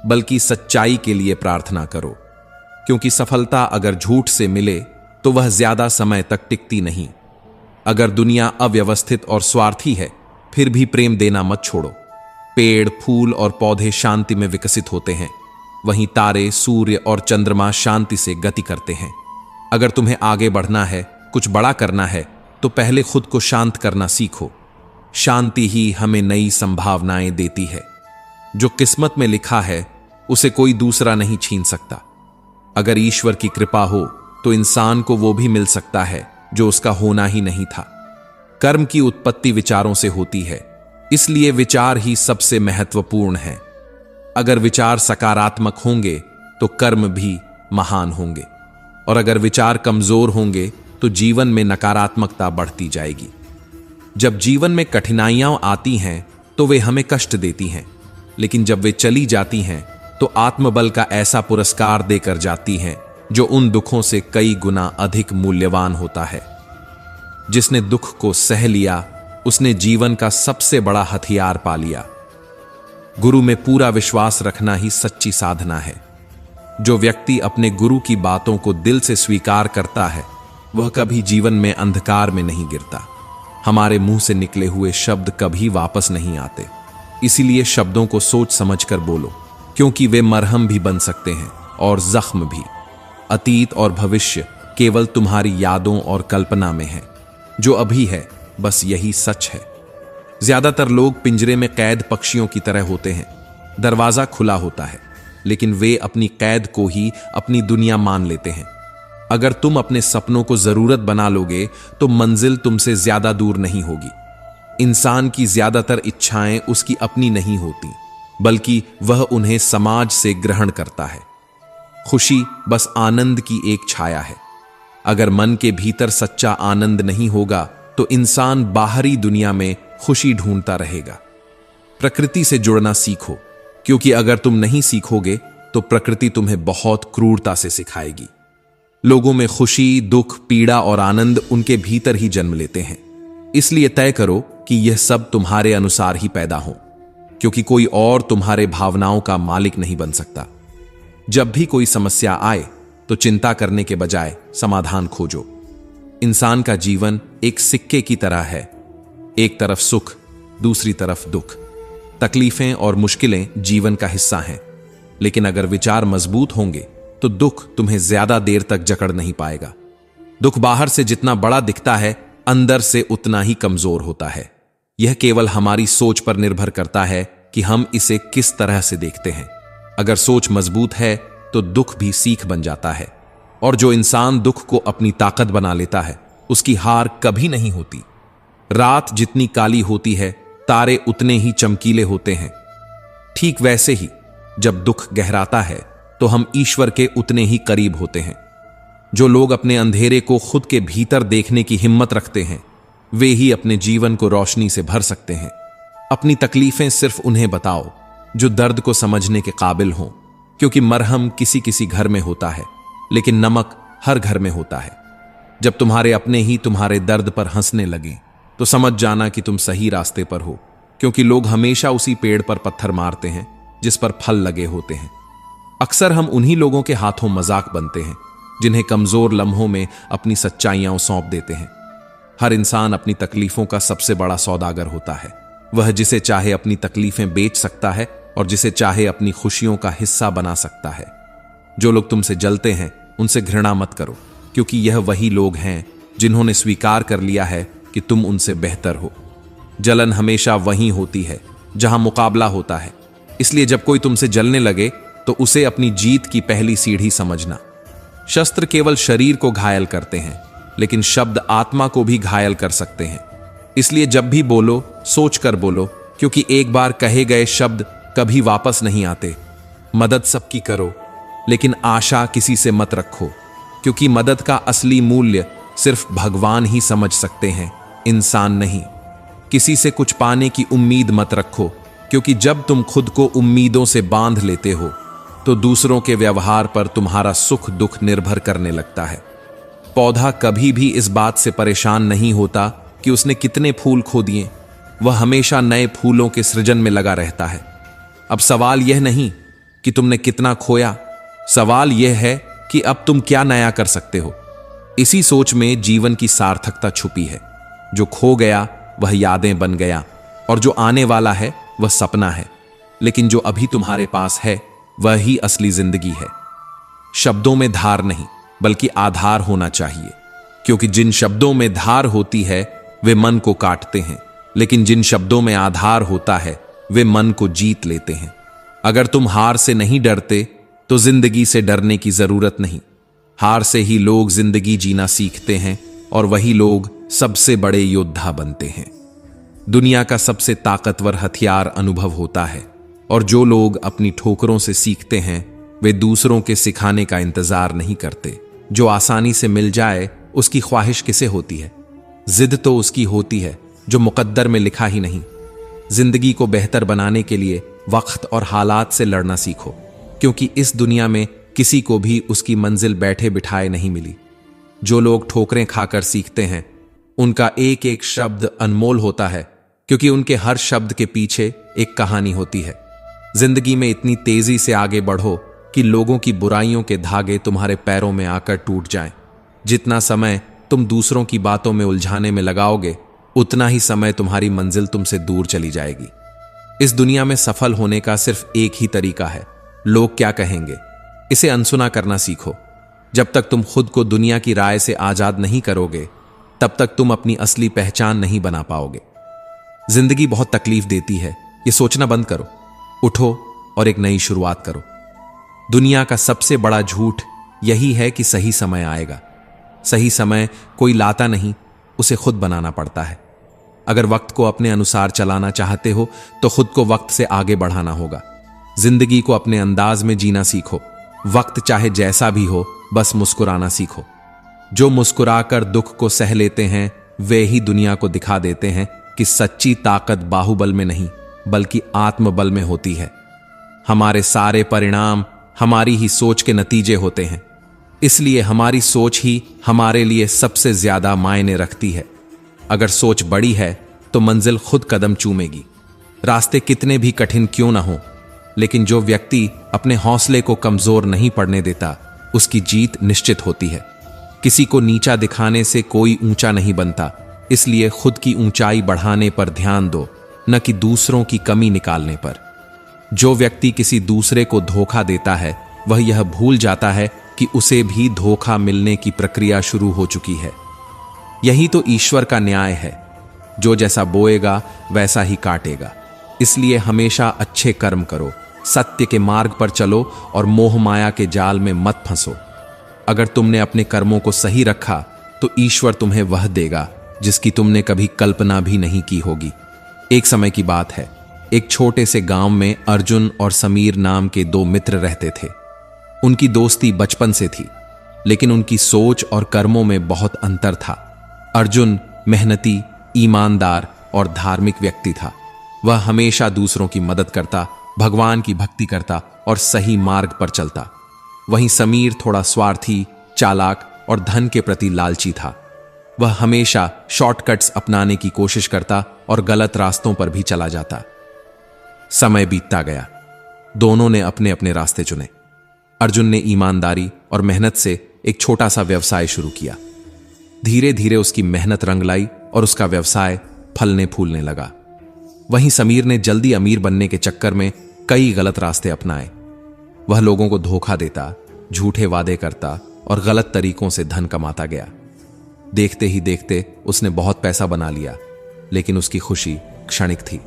बल्कि सच्चाई के लिए प्रार्थना करो, क्योंकि सफलता अगर झूठ से मिले तो वह ज्यादा समय तक टिकती नहीं। अगर दुनिया अव्यवस्थित और स्वार्थी है, फिर भी प्रेम देना मत छोड़ो। पेड़, फूल और पौधे शांति में विकसित होते हैं, वहीं तारे, सूर्य और चंद्रमा शांति से गति करते हैं। अगर तुम्हें आगे बढ़ना है, कुछ बड़ा करना है, तो पहले खुद को शांत करना सीखो। शांति ही हमें नई संभावनाएं देती है। जो किस्मत में लिखा है उसे कोई दूसरा नहीं छीन सकता। अगर ईश्वर की कृपा हो तो इंसान को वो भी मिल सकता है जो उसका होना ही नहीं था। कर्म की उत्पत्ति विचारों से होती है, इसलिए विचार ही सबसे महत्वपूर्ण है। अगर विचार सकारात्मक होंगे तो कर्म भी महान होंगे, और अगर विचार कमजोर होंगे तो जीवन में नकारात्मकता बढ़ती जाएगी। जब जीवन में कठिनाइयां आती हैं तो वे हमें कष्ट देती हैं, लेकिन जब वे चली जाती हैं तो आत्मबल का ऐसा पुरस्कार देकर जाती हैं जो उन दुखों से कई गुना अधिक मूल्यवान होता है। जिसने दुख को सह लिया उसने जीवन का सबसे बड़ा हथियार पा लिया। गुरु में पूरा विश्वास रखना ही सच्ची साधना है। जो व्यक्ति अपने गुरु की बातों को दिल से स्वीकार करता है वह कभी जीवन में अंधकार में नहीं गिरता। हमारे मुंह से निकले हुए शब्द कभी वापस नहीं आते, इसीलिए शब्दों को सोच समझकर बोलो, क्योंकि वे मरहम भी बन सकते हैं और जख्म भी। अतीत और भविष्य केवल तुम्हारी यादों और कल्पना में है। जो अभी है बस यही सच है। ज्यादातर लोग पिंजरे में कैद पक्षियों की तरह होते हैं। दरवाजा खुला होता है, लेकिन वे अपनी कैद को ही अपनी दुनिया मान लेते हैं। अगर तुम अपने सपनों को जरूरत बना लोगे तो मंजिल तुमसे ज्यादा दूर नहीं होगी। इंसान की ज्यादातर इच्छाएं उसकी अपनी नहीं होती, बल्कि वह उन्हें समाज से ग्रहण करता है। खुशी बस आनंद की एक छाया है। अगर मन के भीतर सच्चा आनंद नहीं होगा तो इंसान बाहरी दुनिया में खुशी ढूंढता रहेगा। प्रकृति से जुड़ना सीखो, क्योंकि अगर तुम नहीं सीखोगे तो प्रकृति तुम्हें बहुत क्रूरता से सिखाएगी। लोगों में खुशी, दुख, पीड़ा और आनंद उनके भीतर ही जन्म लेते हैं। इसलिए तय करो कि यह सब तुम्हारे अनुसार ही पैदा हो, क्योंकि कोई और तुम्हारे भावनाओं का मालिक नहीं बन सकता। जब भी कोई समस्या आए तो चिंता करने के बजाय समाधान खोजो। इंसान का जीवन एक सिक्के की तरह है, एक तरफ सुख, दूसरी तरफ दुख। तकलीफें और मुश्किलें जीवन का हिस्सा हैं, लेकिन अगर विचार मजबूत होंगे तो दुख तुम्हें ज्यादा देर तक जकड़ नहीं पाएगा। दुख बाहर से जितना बड़ा दिखता है, अंदर से उतना ही कमजोर होता है। यह केवल हमारी सोच पर निर्भर करता है कि हम इसे किस तरह से देखते हैं। अगर सोच मजबूत है तो दुख भी सीख बन जाता है, और जो इंसान दुख को अपनी ताकत बना लेता है उसकी हार कभी नहीं होती। रात जितनी काली होती है, तारे उतने ही चमकीले होते हैं। ठीक वैसे ही जब दुख गहराता है तो हम ईश्वर के उतने ही करीब होते हैं। जो लोग अपने अंधेरे को खुद के भीतर देखने की हिम्मत रखते हैं, वे ही अपने जीवन को रोशनी से भर सकते हैं। अपनी तकलीफें सिर्फ उन्हें बताओ जो दर्द को समझने के काबिल हों, क्योंकि मरहम किसी किसी घर में होता है, लेकिन नमक हर घर में होता है। जब तुम्हारे अपने ही तुम्हारे दर्द पर हंसने लगें तो समझ जाना कि तुम सही रास्ते पर हो, क्योंकि लोग हमेशा उसी पेड़ पर पत्थर मारते हैं जिस पर फल लगे होते हैं। अक्सर हम उन्हीं लोगों के हाथों मजाक बनते हैं जिन्हें कमजोर लम्हों में अपनी सच्चाइयां सौंप देते हैं। हर इंसान अपनी तकलीफों का सबसे बड़ा सौदागर होता है। वह जिसे चाहे अपनी तकलीफें बेच सकता है और जिसे चाहे अपनी खुशियों का हिस्सा बना सकता है। जो लोग तुमसे जलते हैं उनसे घृणा मत करो, क्योंकि यह वही लोग हैं जिन्होंने स्वीकार कर लिया है कि तुम उनसे बेहतर हो। जलन हमेशा वहीं होती है जहां मुकाबला होता है, इसलिए जब कोई तुमसे जलने लगे तो उसे अपनी जीत की पहली सीढ़ी समझना। शस्त्र केवल शरीर को घायल करते हैं, लेकिन शब्द आत्मा को भी घायल कर सकते हैं। इसलिए जब भी बोलो सोच कर बोलो, क्योंकि एक बार कहे गए शब्द कभी वापस नहीं आते। मदद सबकी करो, लेकिन आशा किसी से मत रखो, क्योंकि मदद का असली मूल्य सिर्फ भगवान ही समझ सकते हैं, इंसान नहीं। किसी से कुछ पाने की उम्मीद मत रखो, क्योंकि जब तुम खुद को उम्मीदों से बांध लेते हो तो दूसरों के व्यवहार पर तुम्हारा सुख दुख निर्भर करने लगता है। पौधा कभी भी इस बात से परेशान नहीं होता कि उसने कितने फूल खो दिए, वह हमेशा नए फूलों के सृजन में लगा रहता है। अब सवाल यह नहीं कि तुमने कितना खोया, सवाल यह है कि अब तुम क्या नया कर सकते हो। इसी सोच में जीवन की सार्थकता छुपी है। जो खो गया वह यादें बन गया, और जो आने वाला है वह सपना है, लेकिन जो अभी तुम्हारे पास है वह ही असली जिंदगी है। शब्दों में धार नहीं बल्कि आधार होना चाहिए, क्योंकि जिन शब्दों में धार होती है वे मन को काटते हैं, लेकिन जिन शब्दों में आधार होता है वे मन को जीत लेते हैं। अगर तुम हार से नहीं डरते तो जिंदगी से डरने की जरूरत नहीं। हार से ही लोग जिंदगी जीना सीखते हैं, और वही लोग सबसे बड़े योद्धा बनते हैं। दुनिया का सबसे ताकतवर हथियार अनुभव होता है, और जो लोग अपनी ठोकरों से सीखते हैं वे दूसरों के सिखाने का इंतजार नहीं करते। जो आसानी से मिल जाए उसकी ख्वाहिश किसे होती है? जिद तो उसकी होती है जो मुकद्दर में लिखा ही नहीं। जिंदगी को बेहतर बनाने के लिए वक्त और हालात से लड़ना सीखो, क्योंकि इस दुनिया में किसी को भी उसकी मंजिल बैठे बिठाए नहीं मिली। जो लोग ठोकरें खाकर सीखते हैं उनका एक एक शब्द अनमोल होता है, क्योंकि उनके हर शब्द के पीछे एक कहानी होती है। जिंदगी में इतनी तेजी से आगे बढ़ो कि लोगों की बुराइयों के धागे तुम्हारे पैरों में आकर टूट जाएं। जितना समय तुम दूसरों की बातों में उलझाने में लगाओगे उतना ही समय तुम्हारी मंजिल तुमसे दूर चली जाएगी। इस दुनिया में सफल होने का सिर्फ एक ही तरीका है, लोग क्या कहेंगे, इसे अनसुना करना सीखो। जब तक तुम खुद को दुनिया की राय से आजाद नहीं करोगे तब तक तुम अपनी असली पहचान नहीं बना पाओगे। जिंदगी बहुत तकलीफ देती है, ये सोचना बंद करो, उठो और एक नई शुरुआत करो। दुनिया का सबसे बड़ा झूठ यही है कि सही समय आएगा। सही समय कोई लाता नहीं, उसे खुद बनाना पड़ता है। अगर वक्त को अपने अनुसार चलाना चाहते हो तो खुद को वक्त से आगे बढ़ाना होगा। जिंदगी को अपने अंदाज में जीना सीखो। वक्त चाहे जैसा भी हो, बस मुस्कुराना सीखो। जो मुस्कुराकर दुख को सह लेते हैं वे ही दुनिया को दिखा देते हैं कि सच्ची ताकत बाहुबल में नहीं बल्कि आत्मबल में होती है। हमारे सारे परिणाम हमारी ही सोच के नतीजे होते हैं, इसलिए हमारी सोच ही हमारे लिए सबसे ज्यादा मायने रखती है। अगर सोच बड़ी है तो मंजिल खुद कदम चूमेगी। रास्ते कितने भी कठिन क्यों ना हो, लेकिन जो व्यक्ति अपने हौसले को कमजोर नहीं पड़ने देता उसकी जीत निश्चित होती है। किसी को नीचा दिखाने से कोई ऊंचा नहीं बनता, इसलिए खुद की ऊंचाई बढ़ाने पर ध्यान दो, न कि दूसरों की कमी निकालने पर। जो व्यक्ति किसी दूसरे को धोखा देता है वह यह भूल जाता है कि उसे भी धोखा मिलने की प्रक्रिया शुरू हो चुकी है। यही तो ईश्वर का न्याय है, जो जैसा बोएगा वैसा ही काटेगा। इसलिए हमेशा अच्छे कर्म करो, सत्य के मार्ग पर चलो और मोह माया के जाल में मत फंसो। अगर तुमने अपने कर्मों को सही रखा तो ईश्वर तुम्हें वह देगा जिसकी तुमने कभी कल्पना भी नहीं की होगी। एक समय की बात है, एक छोटे से गांव में अर्जुन और समीर नाम के दो मित्र रहते थे। उनकी दोस्ती बचपन से थी, लेकिन उनकी सोच और कर्मों में बहुत अंतर था। अर्जुन मेहनती, ईमानदार और धार्मिक व्यक्ति था। वह हमेशा दूसरों की मदद करता, भगवान की भक्ति करता और सही मार्ग पर चलता। वहीं समीर थोड़ा स्वार्थी, चालाक और धन के प्रति लालची था। वह हमेशा शॉर्टकट्स अपनाने की कोशिश करता और गलत रास्तों पर भी चला जाता। समय बीतता गया, दोनों ने अपने अपने रास्ते चुने। अर्जुन ने ईमानदारी और मेहनत से एक छोटा सा व्यवसाय शुरू किया। धीरे धीरे उसकी मेहनत रंग लाई और उसका व्यवसाय फलने फूलने लगा। वहीं समीर ने जल्दी अमीर बनने के चक्कर में कई गलत रास्ते अपनाए। वह लोगों को धोखा देता, झूठे वादे करता और गलत तरीकों से धन कमाता गया। देखते ही देखते उसने बहुत पैसा बना लिया, लेकिन उसकी खुशी क्षणिक थी।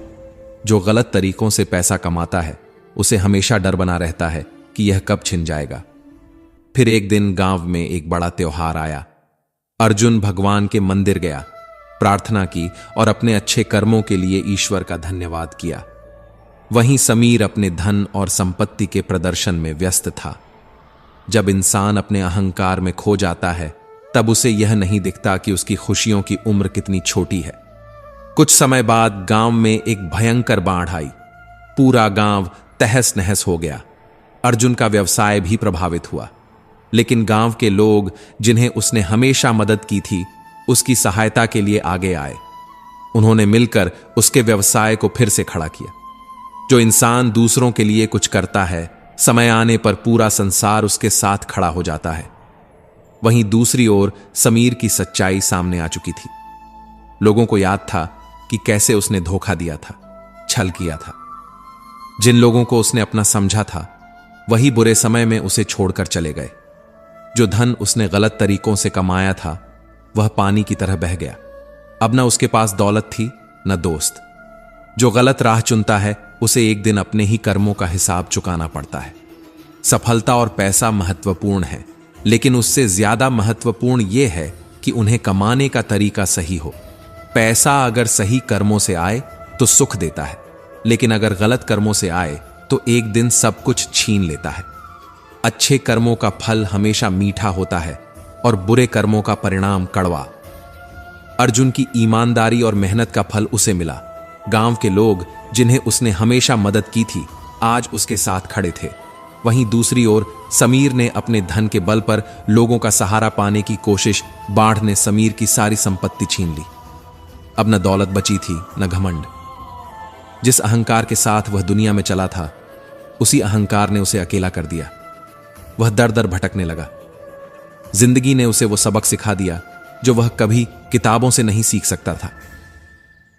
जो गलत तरीकों से पैसा कमाता है उसे हमेशा डर बना रहता है कि यह कब छिन जाएगा। फिर एक दिन गांव में एक बड़ा त्योहार आया। अर्जुन भगवान के मंदिर गया, प्रार्थना की और अपने अच्छे कर्मों के लिए ईश्वर का धन्यवाद किया। वहीं समीर अपने धन और संपत्ति के प्रदर्शन में व्यस्त था। जब इंसान अपने अहंकार में खो जाता है तब उसे यह नहीं दिखता कि उसकी खुशियों की उम्र कितनी छोटी है। कुछ समय बाद गांव में एक भयंकर बाढ़ आई। पूरा गांव तहस नहस हो गया। अर्जुन का व्यवसाय भी प्रभावित हुआ, लेकिन गांव के लोग जिन्हें उसने हमेशा मदद की थी, उसकी सहायता के लिए आगे आए। उन्होंने मिलकर उसके व्यवसाय को फिर से खड़ा किया। जो इंसान दूसरों के लिए कुछ करता है, समय आने पर पूरा संसार उसके साथ खड़ा हो जाता है। वहीं दूसरी ओर समीर की सच्चाई सामने आ चुकी थी। लोगों को याद था कि कैसे उसने धोखा दिया था, छल किया था। जिन लोगों को उसने अपना समझा था, वही बुरे समय में उसे छोड़कर चले गए। जो धन उसने गलत तरीकों से कमाया था, वह पानी की तरह बह गया। अब न उसके पास दौलत थी, न दोस्त। जो गलत राह चुनता है, उसे एक दिन अपने ही कर्मों का हिसाब चुकाना पड़ता है। सफलता और पैसा महत्वपूर्ण है, लेकिन उससे ज्यादा महत्वपूर्ण यह है कि उन्हें कमाने का तरीका सही हो। पैसा अगर सही कर्मों से आए तो सुख देता है, लेकिन अगर गलत कर्मों से आए तो एक दिन सब कुछ छीन लेता है। अच्छे कर्मों का फल हमेशा मीठा होता है और बुरे कर्मों का परिणाम कड़वा। अर्जुन की ईमानदारी और मेहनत का फल उसे मिला। गांव के लोग जिन्हें उसने हमेशा मदद की थी, आज उसके साथ खड़े थे। वहीं दूसरी ओर समीर ने अपने धन के बल पर लोगों का सहारा पाने की कोशिश। बाढ़ ने समीर की सारी संपत्ति छीन ली। अब न दौलत बची थी, न घमंड। जिस अहंकार के साथ वह दुनिया में चला था, उसी अहंकार ने उसे अकेला कर दिया। वह दर दर भटकने लगा। जिंदगी ने उसे वो सबक सिखा दिया जो वह कभी किताबों से नहीं सीख सकता था।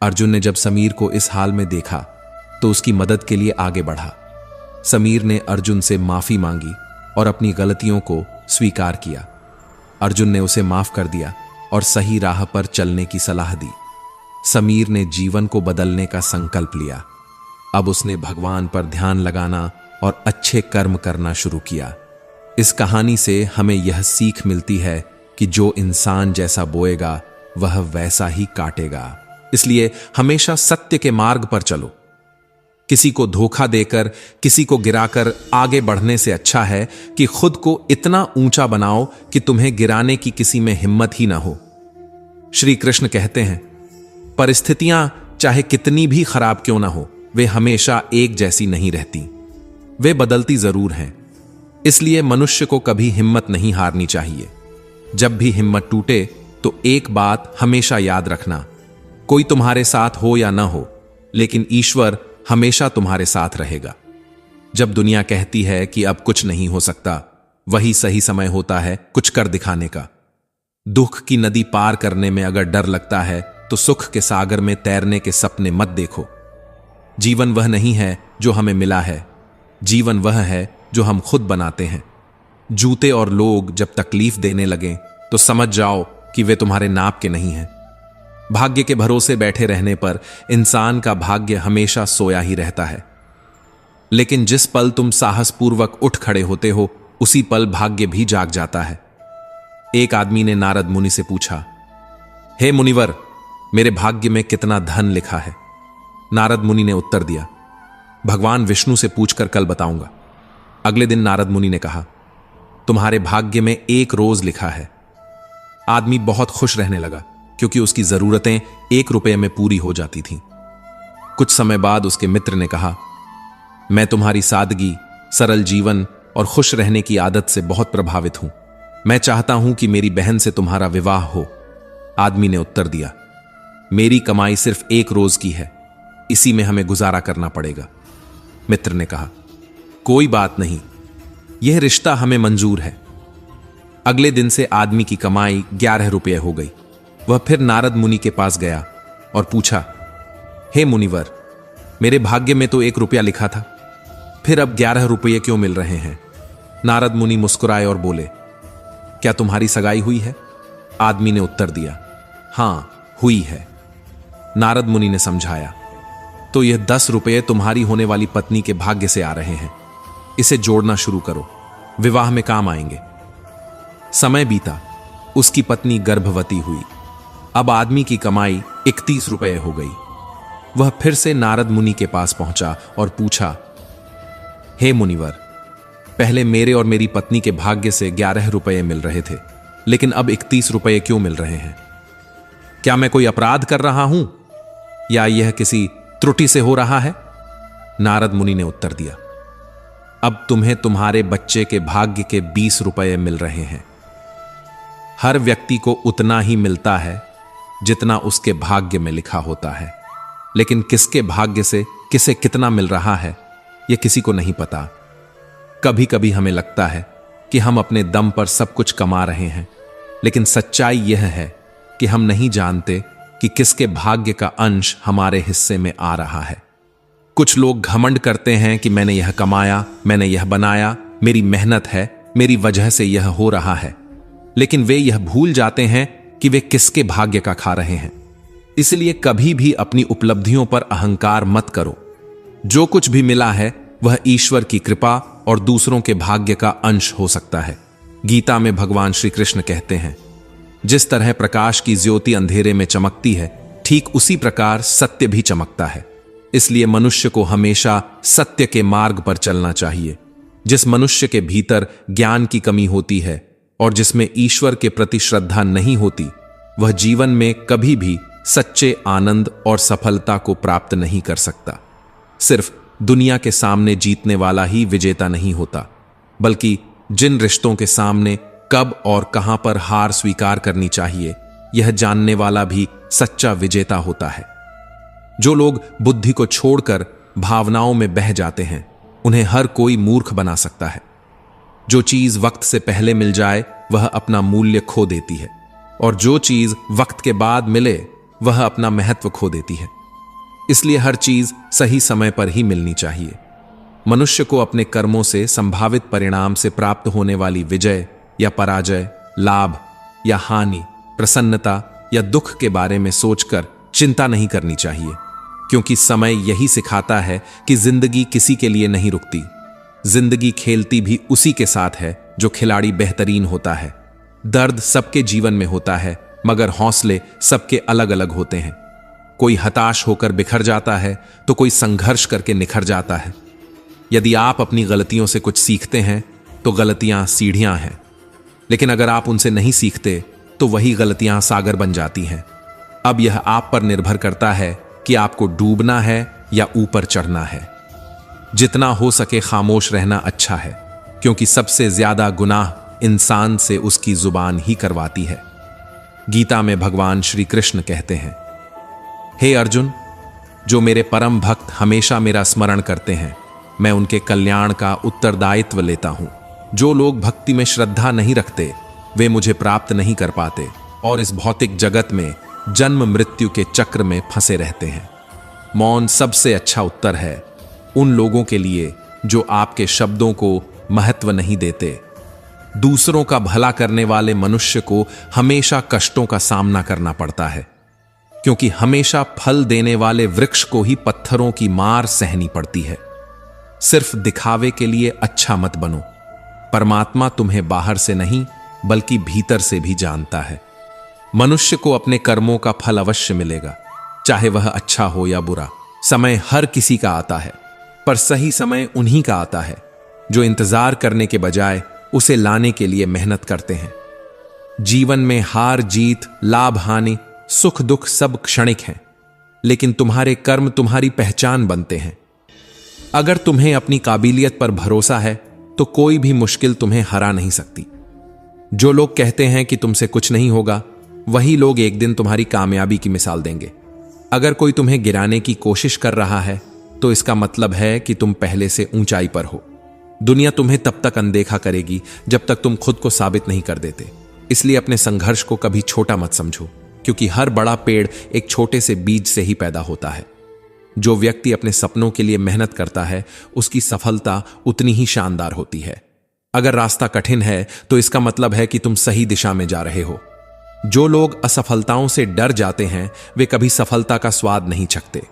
अर्जुन ने जब समीर को इस हाल में देखा तो उसकी मदद के लिए आगे बढ़ा। समीर ने अर्जुन से माफी मांगी और अपनी गलतियों को स्वीकार किया। अर्जुन ने उसे माफ कर दिया और सही राह पर चलने की सलाह दी। समीर ने जीवन को बदलने का संकल्प लिया। अब उसने भगवान पर ध्यान लगाना और अच्छे कर्म करना शुरू किया। इस कहानी से हमें यह सीख मिलती है कि जो इंसान जैसा बोएगा, वह वैसा ही काटेगा। इसलिए हमेशा सत्य के मार्ग पर चलो। किसी को धोखा देकर, किसी को गिराकर आगे बढ़ने से अच्छा है कि खुद को इतना ऊंचा बनाओ कि तुम्हें गिराने की किसी में हिम्मत ही ना हो। श्री कृष्ण कहते हैं, परिस्थितियां चाहे कितनी भी खराब क्यों ना हो, वे हमेशा एक जैसी नहीं रहती। वे बदलती जरूर हैं। इसलिए मनुष्य को कभी हिम्मत नहीं हारनी चाहिए। जब भी हिम्मत टूटे तो एक बात हमेशा याद रखना, कोई तुम्हारे साथ हो या ना हो, लेकिन ईश्वर हमेशा तुम्हारे साथ रहेगा। जब दुनिया कहती है कि अब कुछ नहीं हो सकता, वही सही समय होता है कुछ कर दिखाने का। दुख की नदी पार करने में अगर डर लगता है तो सुख के सागर में तैरने के सपने मत देखो। जीवन वह नहीं है जो हमें मिला है, जीवन वह है जो हम खुद बनाते हैं। जूते और लोग जब तकलीफ देने लगें तो समझ जाओ कि वे तुम्हारे नाप के नहीं हैं। भाग्य के भरोसे बैठे रहने पर इंसान का भाग्य हमेशा सोया ही रहता है, लेकिन जिस पल तुम साहसपूर्वक उठ खड़े होते हो, उसी पल भाग्य भी जाग जाता है। एक आदमी ने नारद मुनि से पूछा, हे मुनिवर, मेरे भाग्य में कितना धन लिखा है? नारद मुनि ने उत्तर दिया, भगवान विष्णु से पूछकर कल बताऊंगा। अगले दिन नारद मुनि ने कहा, तुम्हारे भाग्य में 1 रोज लिखा है। आदमी बहुत खुश रहने लगा, क्योंकि उसकी जरूरतें 1 रुपये में पूरी हो जाती थीं। कुछ समय बाद उसके मित्र ने कहा, मैं तुम्हारी सादगी, सरल जीवन और खुश रहने की आदत से बहुत प्रभावित हूं। मैं चाहता हूं कि मेरी बहन से तुम्हारा विवाह हो। आदमी ने उत्तर दिया, मेरी कमाई सिर्फ 1 रोज की है, इसी में हमें गुजारा करना पड़ेगा। मित्र ने कहा, कोई बात नहीं, यह रिश्ता हमें मंजूर है। अगले दिन से आदमी की कमाई 11 रुपये हो गई। वह फिर नारद मुनि के पास गया और पूछा, हे मुनिवर, मेरे भाग्य में तो 1 रुपया लिखा था, फिर अब 11 रुपये क्यों मिल रहे हैं? नारद मुनि मुस्कुराए और बोले, क्या तुम्हारी सगाई हुई है? आदमी ने उत्तर दिया, हां, हुई है। नारद मुनि ने समझाया, तो यह 10 रुपये तुम्हारी होने वाली पत्नी के भाग्य से आ रहे हैं, इसे जोड़ना शुरू करो, विवाह में काम आएंगे। समय बीता, उसकी पत्नी गर्भवती हुई। अब आदमी की कमाई 31 रुपये हो गई। वह फिर से नारद मुनि के पास पहुंचा और पूछा, हे मुनिवर, पहले मेरे और मेरी पत्नी के भाग्य से 11 रुपये मिल रहे थे, लेकिन अब 31 रुपये क्यों मिल रहे हैं? क्या मैं कोई अपराध कर रहा हूं या यह किसी त्रुटि से हो रहा है? नारद मुनि ने उत्तर दिया, अब तुम्हें तुम्हारे बच्चे के भाग्य के 20 रुपये मिल रहे हैं। हर व्यक्ति को उतना ही मिलता है जितना उसके भाग्य में लिखा होता है, लेकिन किसके भाग्य से किसे कितना मिल रहा है यह किसी को नहीं पता। कभी कभी हमें लगता है कि हम अपने दम पर सब कुछ कमा रहे हैं, लेकिन सच्चाई यह है कि हम नहीं जानते कि किसके भाग्य का अंश हमारे हिस्से में आ रहा है। कुछ लोग घमंड करते हैं कि मैंने यह कमाया, मैंने यह बनाया, मेरी मेहनत है, मेरी वजह से यह हो रहा है, लेकिन वे यह भूल जाते हैं कि वे किसके भाग्य का खा रहे हैं। इसलिए कभी भी अपनी उपलब्धियों पर अहंकार मत करो। जो कुछ भी मिला है वह ईश्वर की कृपा और दूसरों के भाग्य का अंश हो सकता है। गीता में भगवान श्री कृष्ण कहते हैं, जिस तरह प्रकाश की ज्योति अंधेरे में चमकती है, ठीक उसी प्रकार सत्य भी चमकता है। इसलिए मनुष्य को हमेशा सत्य के मार्ग पर चलना चाहिए। जिस मनुष्य के भीतर ज्ञान की कमी होती है और जिसमें ईश्वर के प्रति श्रद्धा नहीं होती, वह जीवन में कभी भी सच्चे आनंद और सफलता को प्राप्त नहीं कर सकता। सिर्फ दुनिया के सामने जीतने वाला ही विजेता नहीं होता, बल्कि जिन रिश्तों के सामने कब और कहां पर हार स्वीकार करनी चाहिए, यह जानने वाला भी सच्चा विजेता होता है। जो लोग बुद्धि को छोड़कर भावनाओं में बह जाते हैं, उन्हें हर कोई मूर्ख बना सकता है। जो चीज वक्त से पहले मिल जाए वह अपना मूल्य खो देती है, और जो चीज वक्त के बाद मिले वह अपना महत्व खो देती है। इसलिए हर चीज सही समय पर ही मिलनी चाहिए। मनुष्य को अपने कर्मों से संभावित परिणाम से प्राप्त होने वाली विजय या पराजय, लाभ या हानि, प्रसन्नता या दुख के बारे में सोचकर चिंता नहीं करनी चाहिए, क्योंकि समय यही सिखाता है कि जिंदगी किसी के लिए नहीं रुकती। जिंदगी खेलती भी उसी के साथ है जो खिलाड़ी बेहतरीन होता है। दर्द सबके जीवन में होता है, मगर हौसले सबके अलग अलग होते हैं। कोई हताश होकर बिखर जाता है तो कोई संघर्ष करके निखर जाता है। यदि आप अपनी गलतियों से कुछ सीखते हैं तो गलतियां सीढ़ियां हैं, लेकिन अगर आप उनसे नहीं सीखते तो वही गलतियां सागर बन जाती हैं। अब यह आप पर निर्भर करता है कि आपको डूबना है या ऊपर चढ़ना है। जितना हो सके खामोश रहना अच्छा है, क्योंकि सबसे ज्यादा गुनाह इंसान से उसकी जुबान ही करवाती है। गीता में भगवान श्री कृष्ण कहते हैं, हे अर्जुन, जो मेरे परम भक्त हमेशा मेरा स्मरण करते हैं, मैं उनके कल्याण का उत्तरदायित्व लेता हूं। जो लोग भक्ति में श्रद्धा नहीं रखते, वे मुझे प्राप्त नहीं कर पाते और इस भौतिक जगत में जन्म मृत्यु के चक्र में फंसे रहते हैं। मौन सबसे अच्छा उत्तर है उन लोगों के लिए जो आपके शब्दों को महत्व नहीं देते। दूसरों का भला करने वाले मनुष्य को हमेशा कष्टों का सामना करना पड़ता है, क्योंकि हमेशा फल देने वाले वृक्ष को ही पत्थरों की मार सहनी पड़ती है। सिर्फ दिखावे के लिए अच्छा मत बनो। परमात्मा तुम्हें बाहर से नहीं बल्कि भीतर से भी जानता है। मनुष्य को अपने कर्मों का फल अवश्य मिलेगा, चाहे वह अच्छा हो या बुरा। समय हर किसी का आता है, पर सही समय उन्हीं का आता है जो इंतजार करने के बजाय उसे लाने के लिए मेहनत करते हैं। जीवन में हार जीत, लाभ हानि, सुख दुख सब क्षणिक हैं, लेकिन तुम्हारे कर्म तुम्हारी पहचान बनते हैं। अगर तुम्हें अपनी काबिलियत पर भरोसा है तो कोई भी मुश्किल तुम्हें हरा नहीं सकती। जो लोग कहते हैं कि तुमसे कुछ नहीं होगा, वही लोग एक दिन तुम्हारी कामयाबी की मिसाल देंगे। अगर कोई तुम्हें गिराने की कोशिश कर रहा है तो इसका मतलब है कि तुम पहले से ऊंचाई पर हो। दुनिया तुम्हें तब तक अनदेखा करेगी जब तक तुम खुद को साबित नहीं कर देते। इसलिए अपने संघर्ष को कभी छोटा मत समझो, क्योंकि हर बड़ा पेड़ एक छोटे से बीज से ही पैदा होता है। जो व्यक्ति अपने सपनों के लिए मेहनत करता है, उसकी सफलता उतनी ही शानदार होती है। अगर रास्ता कठिन है तो इसका मतलब है कि तुम सही दिशा में जा रहे हो। जो लोग असफलताओं से डर जाते हैं, वे कभी सफलता का स्वाद नहीं चखते।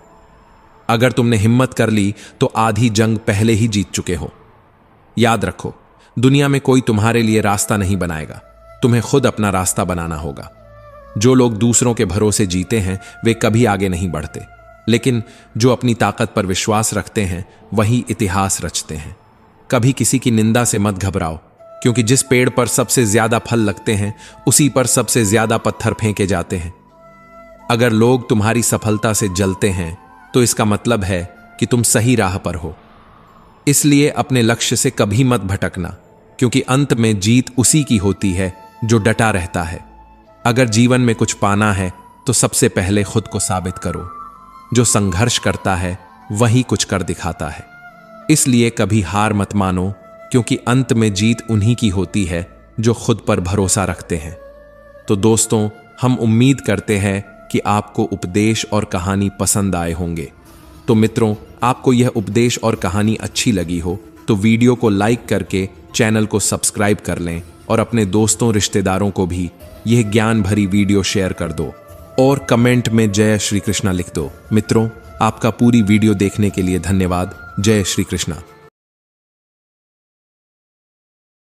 अगर तुमने हिम्मत कर ली तो आधी जंग पहले ही जीत चुके हो। याद रखो, दुनिया में कोई तुम्हारे लिए रास्ता नहीं बनाएगा, तुम्हें खुद अपना रास्ता बनाना होगा। जो लोग दूसरों के भरोसे जीते हैं, वे कभी आगे नहीं बढ़ते, लेकिन जो अपनी ताकत पर विश्वास रखते हैं, वही इतिहास रचते हैं। कभी किसी की निंदा से मत घबराओ, क्योंकि जिस पेड़ पर सबसे ज्यादा फल लगते हैं उसी पर सबसे ज्यादा पत्थर फेंके जाते हैं। अगर लोग तुम्हारी सफलता से जलते हैं तो इसका मतलब है कि तुम सही राह पर हो। इसलिए अपने लक्ष्य से कभी मत भटकना, क्योंकि अंत में जीत उसी की होती है जो डटा रहता है। अगर जीवन में कुछ पाना है तो सबसे पहले खुद को साबित करो। जो संघर्ष करता है वही कुछ कर दिखाता है। इसलिए कभी हार मत मानो, क्योंकि अंत में जीत उन्हीं की होती है जो खुद पर भरोसा रखते हैं। तो दोस्तों, हम उम्मीद करते हैं कि आपको उपदेश और कहानी पसंद आए होंगे। तो मित्रों, आपको यह उपदेश और कहानी अच्छी लगी हो तो वीडियो को लाइक करके चैनल को सब्सक्राइब कर लें और अपने दोस्तों रिश्तेदारों को भी यह ज्ञान भरी वीडियो शेयर कर दो और कमेंट में जय श्री कृष्णा लिख दो। मित्रों, आपका पूरी वीडियो देखने के लिए धन्यवाद। जय श्री कृष्णा।